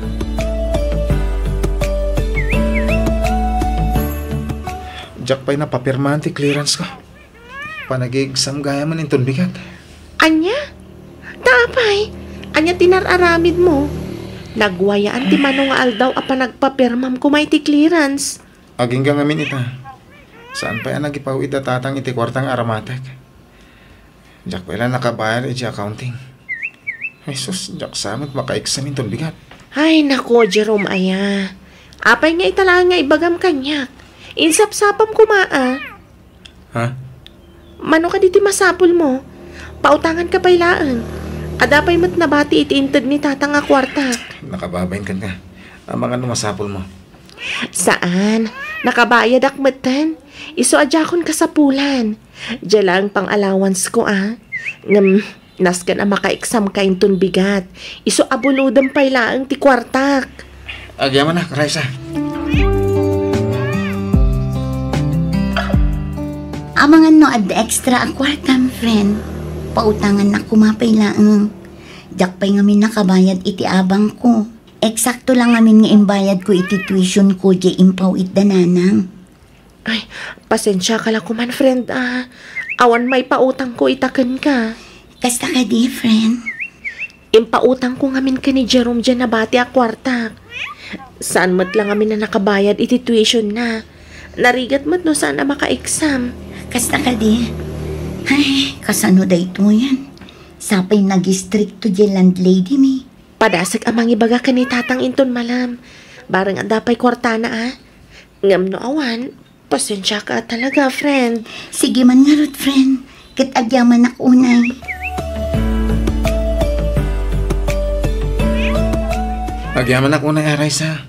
Jack pa'y napapirmahan ti clearance ka. Panag-exam gaya man inton bigat. Anya? Tapay, anya tinararamid mo. Nagwayaan ti manong aldaw apa nagpapirmam kumay ti clearance. Aging ka ngamin ita. Saan pa yan nagipawid na tatang iti kwartang aramatek? Jack pala nakabayar iti accounting. Ay sus, Jack samot maka-exam inton bigat. Ay nako, Jerome aya. Apay nga itala nga ibagam kanyak. Insap-sapam kumaa. Ha? Mano ka diti masapul mo? Pautangan ka pailaan. Adapay mat nabati iti inted ni tatang nga kwarta. Nakababayin ka nga. Ang mga numasapol mo. Saan? Nakabayad akmatan. Iso adjakon kasapulan. Diyan lang pang allowance ko Ngam, naskan ang maka-exam ka inton bigat. Iso abuludang pailaan ti kwartak. Agyaman na, Raisa. Amangan no ad extra a kwartam, friend. Pautangan na kumapay laang. Diyak pa'y ngamin nakabayad iti abang ko. Eksakto lang ngamin nga imbayad ko iti tuition ko di impaw dananang. Ay, pasensya ka lang kuman, friend Awan may pautang ko itaken ka. Kasta ka di, friend. Impautang ko ngamin ka ni Jerome dyan na bati a kwartak. Saan mat lang ngamin na nakabayad iti tuition na. Narigat mat no saan na maka-exam. Kasta ka di. Ay, kasano da ito yan? Sapay nag-stricto di landlady mi. Padasag amang ibaga ka ni tatang inton malam. Barang ang dapay kwarta na Ngam no awan, pasensya ka talaga, friend. Sige man nga rod, friend. Kat agyaman ak unay. Agyaman ako na Raisa.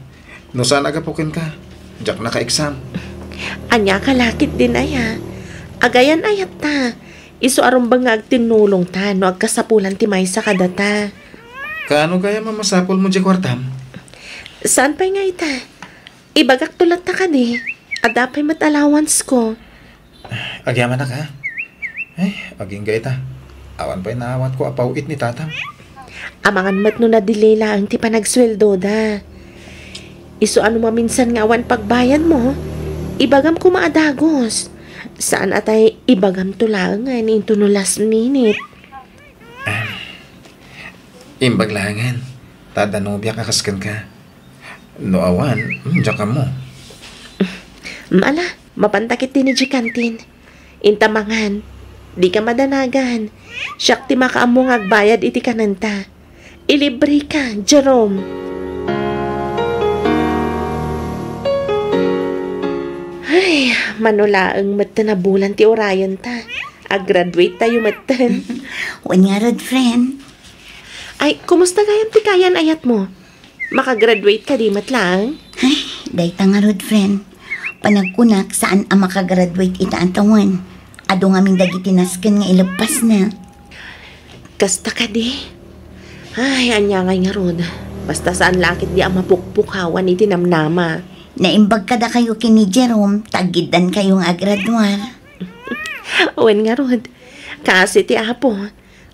No saan agapukin ka? Diyak na ka-exam. Anya ka lakit din aya. Agayan ayat ta. Isu arumbang nga agtinulong ta no agkasapulan ti maysa kadata. Kaano kaya mamasapol mo di kwartam? Saan pa nga ita? Ibagak tulat ta ka di. Adapay mat allowance ko. Agyaman na ka? Ay, aging gaita. Awan pa'y naawat ko apawit ni tatam. Amangan mat no na delay lang ti panagsweldo da. Isu ano maminsan nga awan pagbayan mo. Ibagam ko maadagos. Saan atay ibagam tulangan into no last minute. Imbaglangan. Tadanobya kakaskan ka. No awan, diyak ka mo. Mala, mapantakit din ni Jikantin. Intamangan, di ka madanagan. Siyak ti makaamong agbayad iti kananta. Ilibre ka, Jerome. Ay, manulaang mata na bulan ti orayan ta. Ag-graduate tayo matan. Wan nga rod, friend. Ay, kumusta gayam ti kayan ayat mo? Makagraduate ka di matlang? Ay, dayta nga rod, friend. Panagkunak saan ang makagraduate ita ang tawan. Ado nga aming dagiti nasken nga ilepas na. Kasta ka di. Ay, anya nga rod. Basta saan lakit di ang mapukpukawan iti namnama. Naimbag kada kayo kini Jerome, tagidan kayong agradwar. Wen nga rod. Kasi ti apo,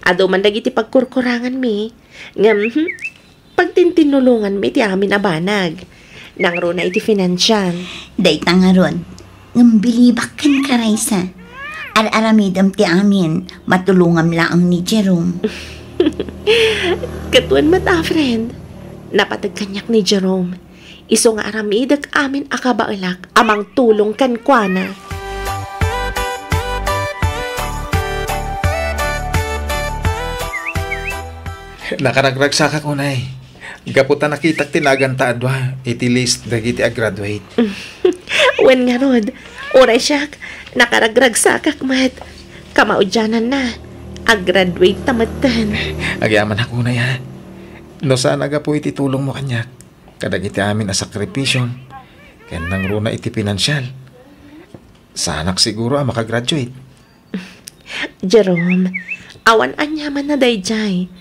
ado man dagiti pagkurkurangan mi. Ngam, pagtintinulungan mi ti amin abanag. Nang ro na iti financial. Dayta nga ron, ngambilibak kan ka, Raisa. Ar-aramidam ti amin, matulungam laang ni Jerome. Katuan mata, friend. Napatagkanyak ni Jerome. Iso nga aramidag amin akabailak amang tulong kan kuana. Nakaragragsa ka kunay. Gaputa nakita tinaganta adwa. Iti list dagiti a-graduate. Wen nga rod. Oray siyak. Nakaragragsak mat. Kamaudyanan na. A-graduate tamatan. Agyaman ako na ya. No sana ga po iti tulong mo kanyak. Kadagiti amin a sakripisyon. Kaya nang runa iti pinansyal. Sanak siguro ang makagraduate. Jerome, awan anyaman na dayjay.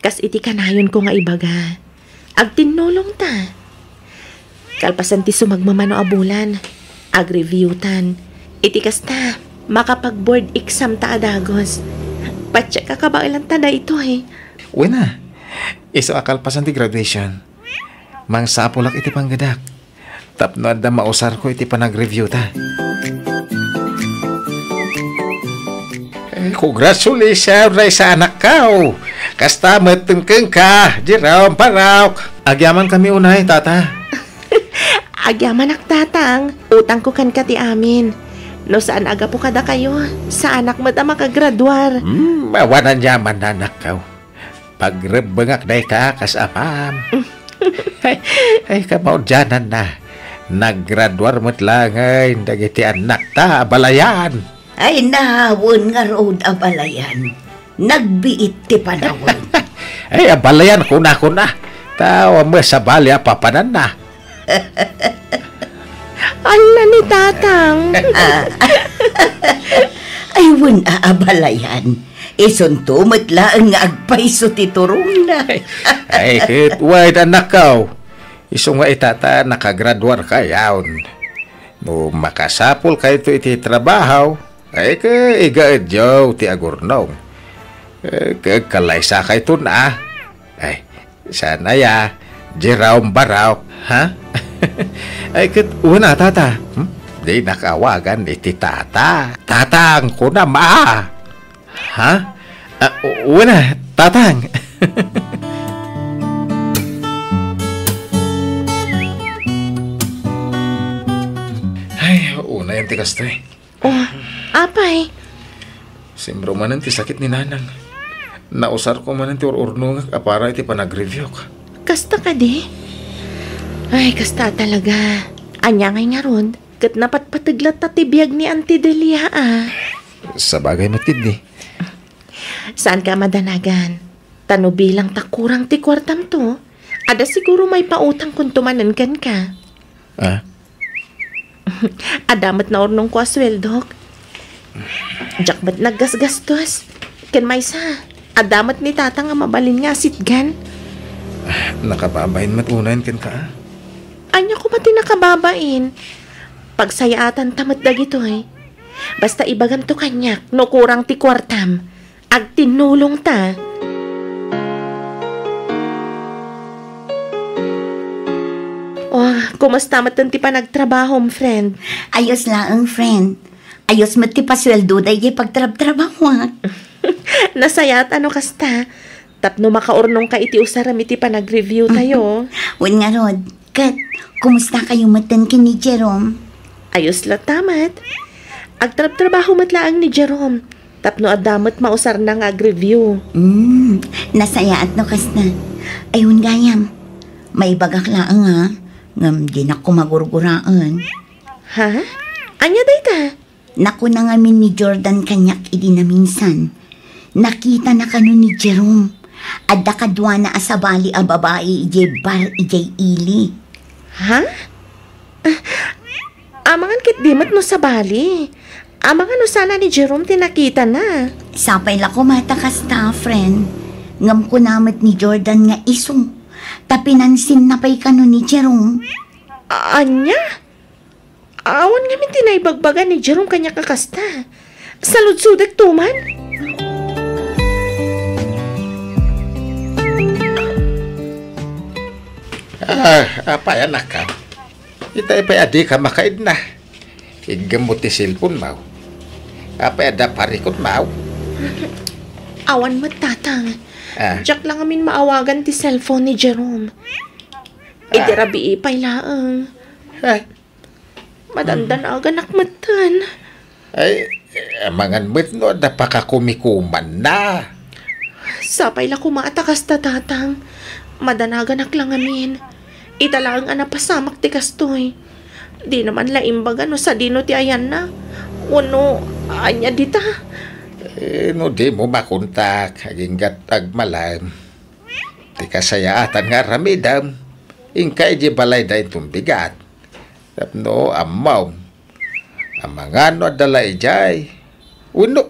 Kas iti kanayon ko nga ibaga. Agtinulong ta. Kalpasan ti sumagmamano a bulan. Ag-review-tan. Iti kasta, makapag-board exam ta adagos. Patsya kakabailan ta na ito eh. Uy na. Iso akalpasan ti graduation. Mang sapulak iti panggadak. Tapno adda mausar ko iti panag-review ta. Congratulations, Raisa anak ka. Kasta matengkeng ka, Jerome Parauk. Agyaman kami unay, tata. Agyaman ak tatang, utang ko kan kati amin. No saan aga po kada kayo, sa anak mo ta makagraduar. Mawanan yaman anak ka. Pagrebengak day ka, kasapam. Ay, kamaudyanan na. Naggraduar mo't lang ay dagiti anak ta, balayan. Ay nahawon nga road abalayan. Nagbiit ti panawon. Ay, abalayan kuna. Tawa mo sa balya papanan na. Ala ni tatang. Ay wun abalayan. Isunto matlaang nga agpaiso ti turong na. Ay, kit wide anak ka. Iso nga itata nakagraduar ka yawn. No makasapol kayo iti trabaho, ay ka igaadyaw ti agurnong. Kalaysa kayo na. Ay, sana ya, Jerome Barauk, ha? Ay, kit una tata. Di nakawagan iti tata. Tatang ko na ma. Ha? Una, tatang. Ay, una yung tikas to eh. Oh, apay. Simbro man ti sakit ni nanang. Nausar ko man ti ururnungak apara iti panag-review ka. Kasta ka di? Ay, kasta talaga. Anya ngay nga ron, kat napatpataglat tatibiyag ni Auntie Delia Sa bagay matindi. Saan ka madanagan? Tano bilang takurang ti kwartam to, ada siguro may pautang kung tumanan ka. Adamat na ornong ko asweldok. Jak ba't naggasgastos? Ken may sa, adamat ni tata nga mabalin nga sitgan. Nakababayin matunayan kan ka. Anya ko mati nakababain. Pagsayaatan tamat dagitoy. Basta ibagan to kanyak, no kurang ti kwartam. Ag tinulong ta. Oh, kumusta matan ti pa nagtrabaho, friend? Ayos lang, friend. Ayos mo ti pasweldo dahi pagtrabaho. Nasayat ano kasta? Tapno makaurnong ka iti usaram iti pa nag-review tayo. Wen nga rod, Kat, kumusta kayo matan ki ni Jerome? Ayos la tamat. Agtrab-trabaho matlaang ni Jerome. Tapno adamat mausar na nag-review. Nasayaat no kasta. Ayun gayam, may bagak laang ha. Ngam di na ko magurguraan. Ha? Anya day ta? Naku na ngamin ni Jordan kanyak idi na minsan. Nakita na kano ni Jerome. Adda kadwa na asabali a babae ijay bar ijay ili. Ha? Amangan kit dimat no sa bali. Amangan no sana ni Jerome tinakita na. Sapay la ko mata kasta, friend. Ngam ko namat ni Jordan nga isong. Tapinansin na pa'y kano ni Jerome. Anya? Awan nga min tinaybagbagan ni Jerome kanya kakasta. Salud-sudak tuman. Apa yan ka? Itay pa adi ka makaid na. Igamot ti silpon mau. Apa ada parikot mau? Awan matatang. Jack lang amin maawagan ti cellphone ni Jerome. Idirabi ipay laang. Madandan aganak matan. Ay, mangan mo't no, da pakakumikuman na. Sapay la kumaatakas tatang. Madanaganak lang amin. Italaang anapasamak ti kastoy. Di naman laimbaga no sa dino ti ayan na. Uno, anya dita. No di mo makontak. Haginggat agmalam. Ti kasayaatan nga ramidam. Ingkay di balay da itong bigat. Tapno amaw. Amangano adala ijay. Uno,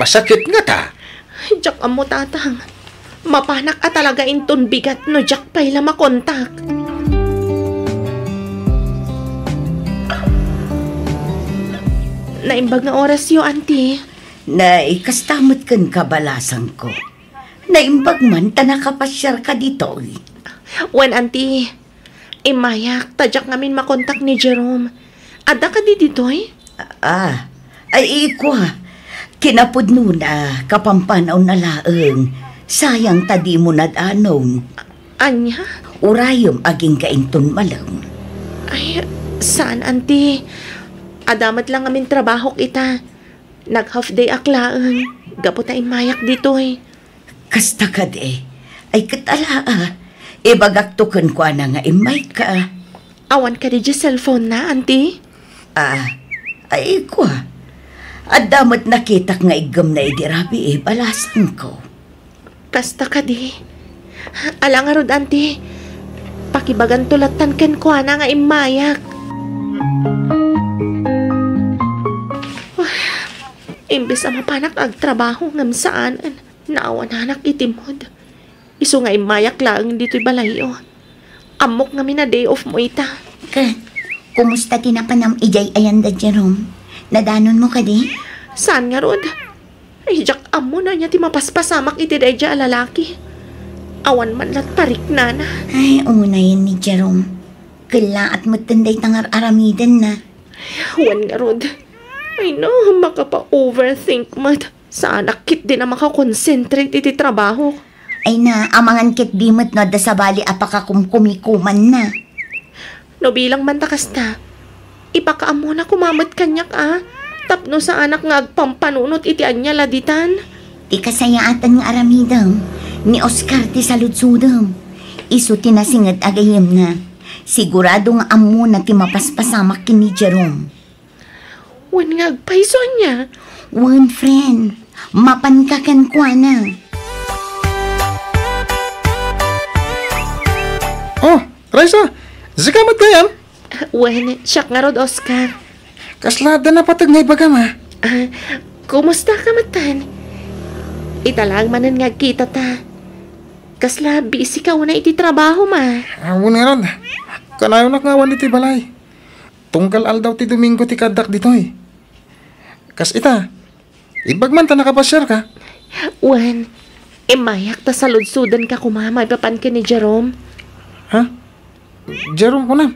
masakit nga ta. Jack amo tatang. Mapanak at talaga inton bigat no Jack pa'y la makontak. Naimbag nga oras yo, auntie. Kastamot kan kabalasan ko. Naimbag man, tanakapasyar ka dito. Wen, auntie. Imayak, tadyak ngamin makontak ni Jerome. Ada ka di dito eh? Ay ikwa. Kinapod nuna, kapampanaw na laeng. Sayang tadi mo nadanon. Anya? Urayom aging kainton malang. Ay, saan, auntie? Adamat lang amin trabaho kita. Nag-half day aklaan. Gapo ta imayak dito eh. Kasta ka de. Ay katala Ibagaktukan ko na nga imay ka. Awan ka di cellphone na, auntie? Ay ko. Adamat nakita nga igam na idirabi balasan ko. Kasta ka di. Alang arod, auntie. Pakibagan tulatan ken ko na nga imayak. Imbes ang mapanak agtrabaho ngam saan, naawan anak itimod. Iso nga imayak lang dito'y balayo. Amok nga mina day off mo ita. Kumusta tinapanam ijay ayan da Jerome? Nadanon mo ka di? Saan nga rod? Ay, Jack, amo na niya ti mapaspasamak iti day dya lalaki. Awan man lat parik na na. Ay, una yan ni Jerome. Kala at matanday tangar aramidan na. Wan nga rod. Ay no, makapa-overthink mat. Saan akit din na makakonsentrate iti trabaho. Ay na, amangan kit dimot no da sabali apakakumkumikuman na. No bilang man takasta, ipakaamo na kumamot kanyak tapno sa anak nga agpampanunot iti anya laditan. Ti kasayaatan nga aramidam, ni Oscar ti saludsudam. Iso tinasingat agayem na, Sigurado nga amo na ti mapaspasamak kini Jerome. Wan nga agpaiso niya. Wan friend, mapan ka kan kuana. Oh, Raisa, zikamat ka yan? Wan, siyak nga rod, Oscar. Kaslada na patag nga ibaga ma. Kumusta ka matan? Italang manan nga kita ta. Kasla, busy ka na iti trabaho ma. Awon nga ron. Kanayon na ngawan iti balay. Tungkal aldaw ti Domingo ti kadak dito eh. Kas ita, ibagman ta nakapasyar ka. Wan, mayak ta sa ludsudan ka kumama ipapan ka ni Jerome. Ha? Jerome ko na.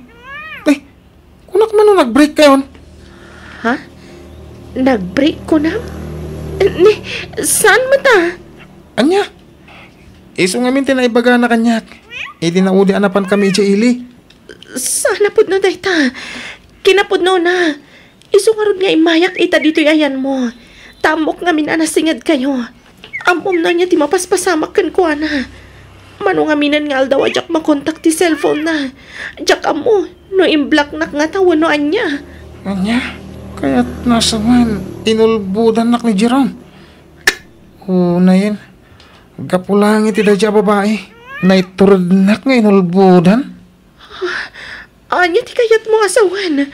Kunak man nung nag-break kayon. Ha? Nag-break ko na? Saan mo ta? Anya? Iso nga minti na ibaga na kanyak. Di naudi anapan kami iti ili. Sana pud na day ta. Kinapud na. Iso nga ron nga imayak ita dito ayan mo. Tamok nga minanasingad kayo. Amom na niya ti mapaspasamak kan ko na. Mano nga minan nga aldaw ajak makontak ti cellphone na. Ajak amo, no imblock nak nga tawa no anya. Anya? Kaya't nasa man, inulbudan nak ni Jerome. Na yan. Gapulang iti dadya babae. Naiturnak nga inulbudan. Anya ti kayat mo asawan.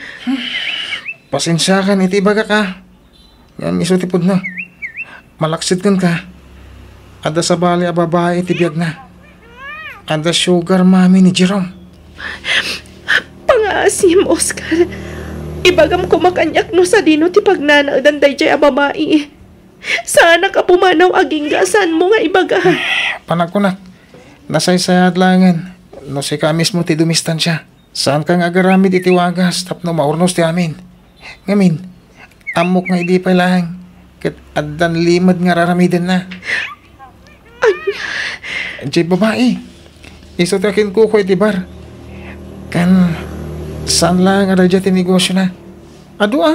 Pasensya kan iti baga ka. Yan iso tipod na. Malaksit kan ka. Ada sa bali a babae iti biyag na. Ada sugar mami ni Jerome. Pangasim, Oscar. Ibagam ko makanyak no sa dino ti pagnanaudan day jay a babae. Sana ka pumanaw aging gasan mo nga ibaga. Panagkunak. Nasaysayad langan. No si ka mismo ti dumistansya. Saan kang agaramid iti wagas tapno maurnos ti amin. Ngamin, amok nga idi pa lang. Kat adan limad nga raramidan na. Anya? Jay babae. Iso takin ko ko iti bar. Kan saan lang nga radya ti negosyo na. Ado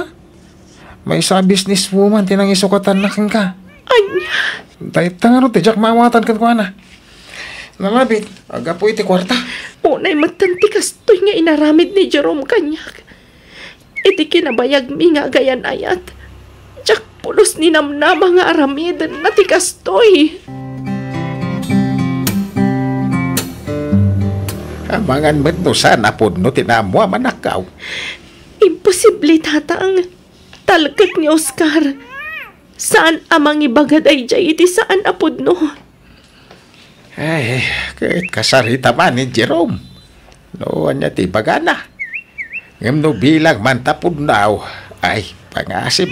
may isa business woman tinang isukatan na kang ka. Anya? Dahil tanga ro tijak maawatan kan ko na. Nalabit, aga po iti kwarta. Unay magtanti kastoy nga inaramid ni Jerome kanyak. Iti kinabayag mi nga gayan ayat. Diyak pulos ni namnama nga aramid na ti kastoy. Amangan mo't no sana po no tinamo manakaw. Imposible tatang talkat ni Oscar. Saan amang ibagad ay jay iti saan apod no? Ay, kahit kasarita man ni Jerome. Noon niya ti bagana. Ngam no bilang mantapod naw. Ay, pangasim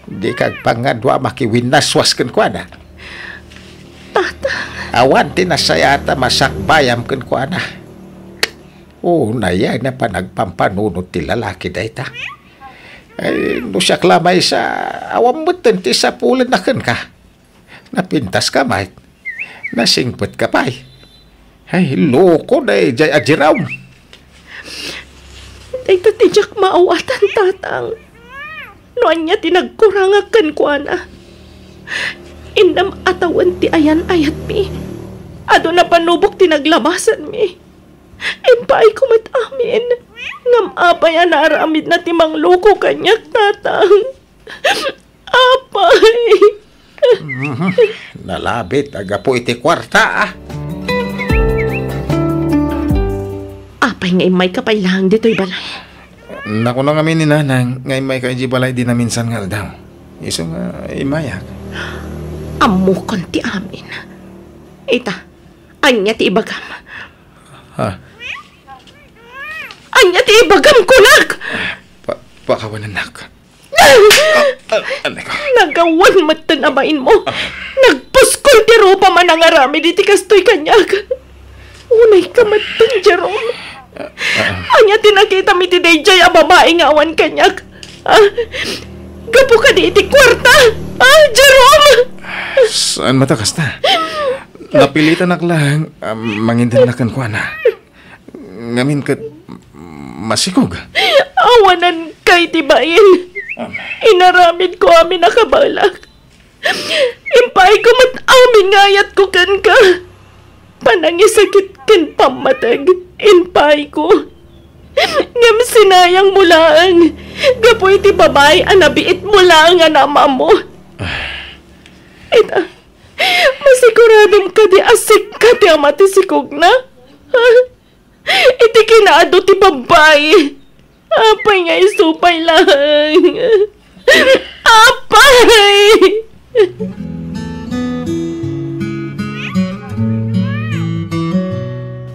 Di kag pangadwa makiwinaswas kan kwa na. Tata. Awan tinasayata masakbayam kan kwa na. Na yan na pa nagpampanunod ti lalaki dayta. Ay, no siya klamay sa awam mo ti sa pulan na kan ka. Napintas ka, mate. Nasingpot ka pa. Ay, loko na jay ajiraw. Dayta tijak maawatan tatang. Noan niya tinagkurangakan ko na. Indam atawan ti ayan ayat mi. Ado na panubok tinaglabasan mi. Impay kumat amin. Ngam apay anaramid na timang loko kanyak tatang. Apay. Nalabit, aga po iti kwarta Apay nga imay kapailang dito'y balay. Naku na kami ni nanang, ngay may kaiji balay din na minsan nga daw. Iso nga imayak. Amo konti amin. Ita, anya ti ibagam. Ha? Anya ti ibagam kunak! Pakawanan nak. Nagawan matan abain mo. Nagpuskol ti rupa man ang arami di ti kastoy kanyag. Unay ka matan, Jerome. Anya tinakita mi ti Dayjay a babae nga awan kanyag. Gapo ka di iti kwarta. Jerome! Saan matakas na? Napilitan ak lang mangindan ko na. Ngamin ka masikog. Awanan kay tibain. Inaramid ko amin nakabalak. Impay ko mat amin ngayat ko kan ka. Panangisakit kan pamatag. Inpay ko. Ngam sinayang mo lang. Gapoy ti babay anabiit mo lang nga nama mo. Ita, masiguradong ka di asik ka ti amati sikog na. Iti kinaado ti babay. Apay nga isupay lang. Apay!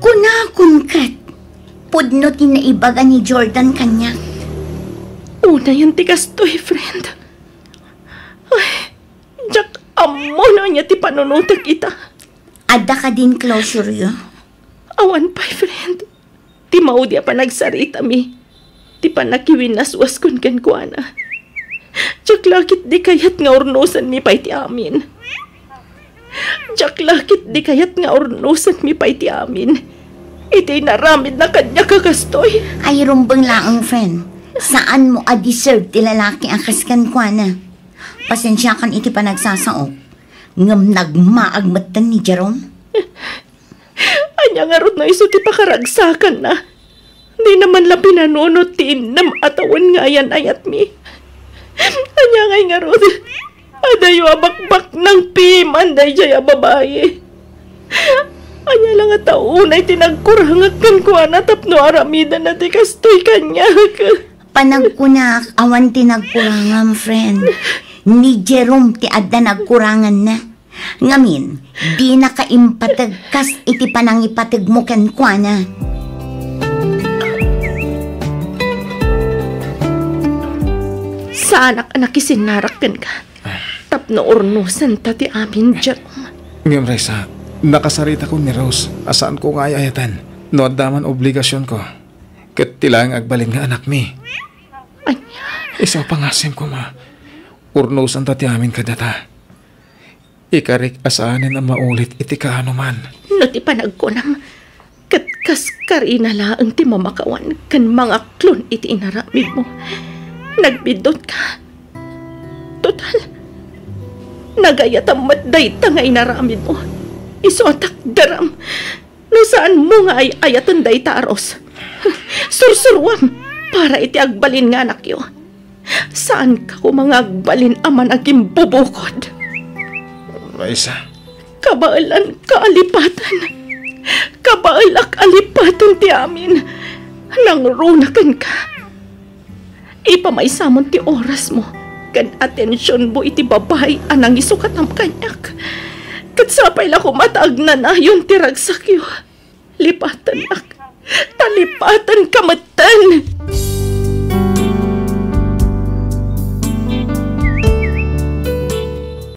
Kunakon kat. Pudno tinaibaga ni Jordan kanya. Una yung tigas to, friend. Ay, Jack, amo na niya ti panunutag kita. Ada ka din closure yo. Awan pa, friend. Ti maudi pa nagsarita mi. Ti pa nakiwinaswas kun ken kuana. Jack, lakit di kayat nga urnusan mi pa'y ti amin. Jack, lakit di kayat nga urnusan mi pa'y ti amin. Iti naramid na kanya kagastoy. Ay rumbang laang friend. Saan mo a-deserve ti lalaki ang kaskan kwa na? Pasensya kan iti pa nagsasaok. Ngam nagmaagmatan ni Jerome. Anya nga rod na iso ti pakaragsakan na. Di naman la pinanunot ti inam atawan nga ayan ayat mi. Anya nga rod. Adayo abakbak ng piman day jaya babae. Anya lang at taunay tinagkurangat kan ko na tapno aramida na ti kastoy kanya. Panagkunak awan tinagkurangam friend. Ni Jerome ti adda nagkurangan na. Ngamin, di na kaimpatag kas iti panangipatag mo ken kwa na. Sa anak-anak isinarakan ka. Tapno ornusan ta ti amin, Jerome. Ngam Raisa, nakasarita ko ni Rose. Asaan ko nga ayatan. No daman obligasyon ko. Ket tilang agbalin nga anak mi. Anya. Isaw pangasim ko ma. Urnusan ta ti amin kadata. Ikarik asaanin ang maulit iti kaano man. No ti panagkunam. Katkas karinala ang ti mamakawan kan mga klon iti inaramid mo. Nagbidot ka. Total. Nagayat ang matday ta nga inaramid mo. Isotak daram. No saan mo nga ay ayatan day ta aros. Sursurwam para iti agbalin nga anak yo. Saan ka ko mga agbalin aman aging bubukod? Raisa. Kabaalan kaalipatan. Kabaalak alipatan ti amin. Nang runakan ka. Ipamaisamon ti oras mo. Kan atensyon mo iti babay anang isukat ang kanyak. Katsapay la ko mataag na yun ti ragsak yo. Lipatan ak. Talipatan kamatan.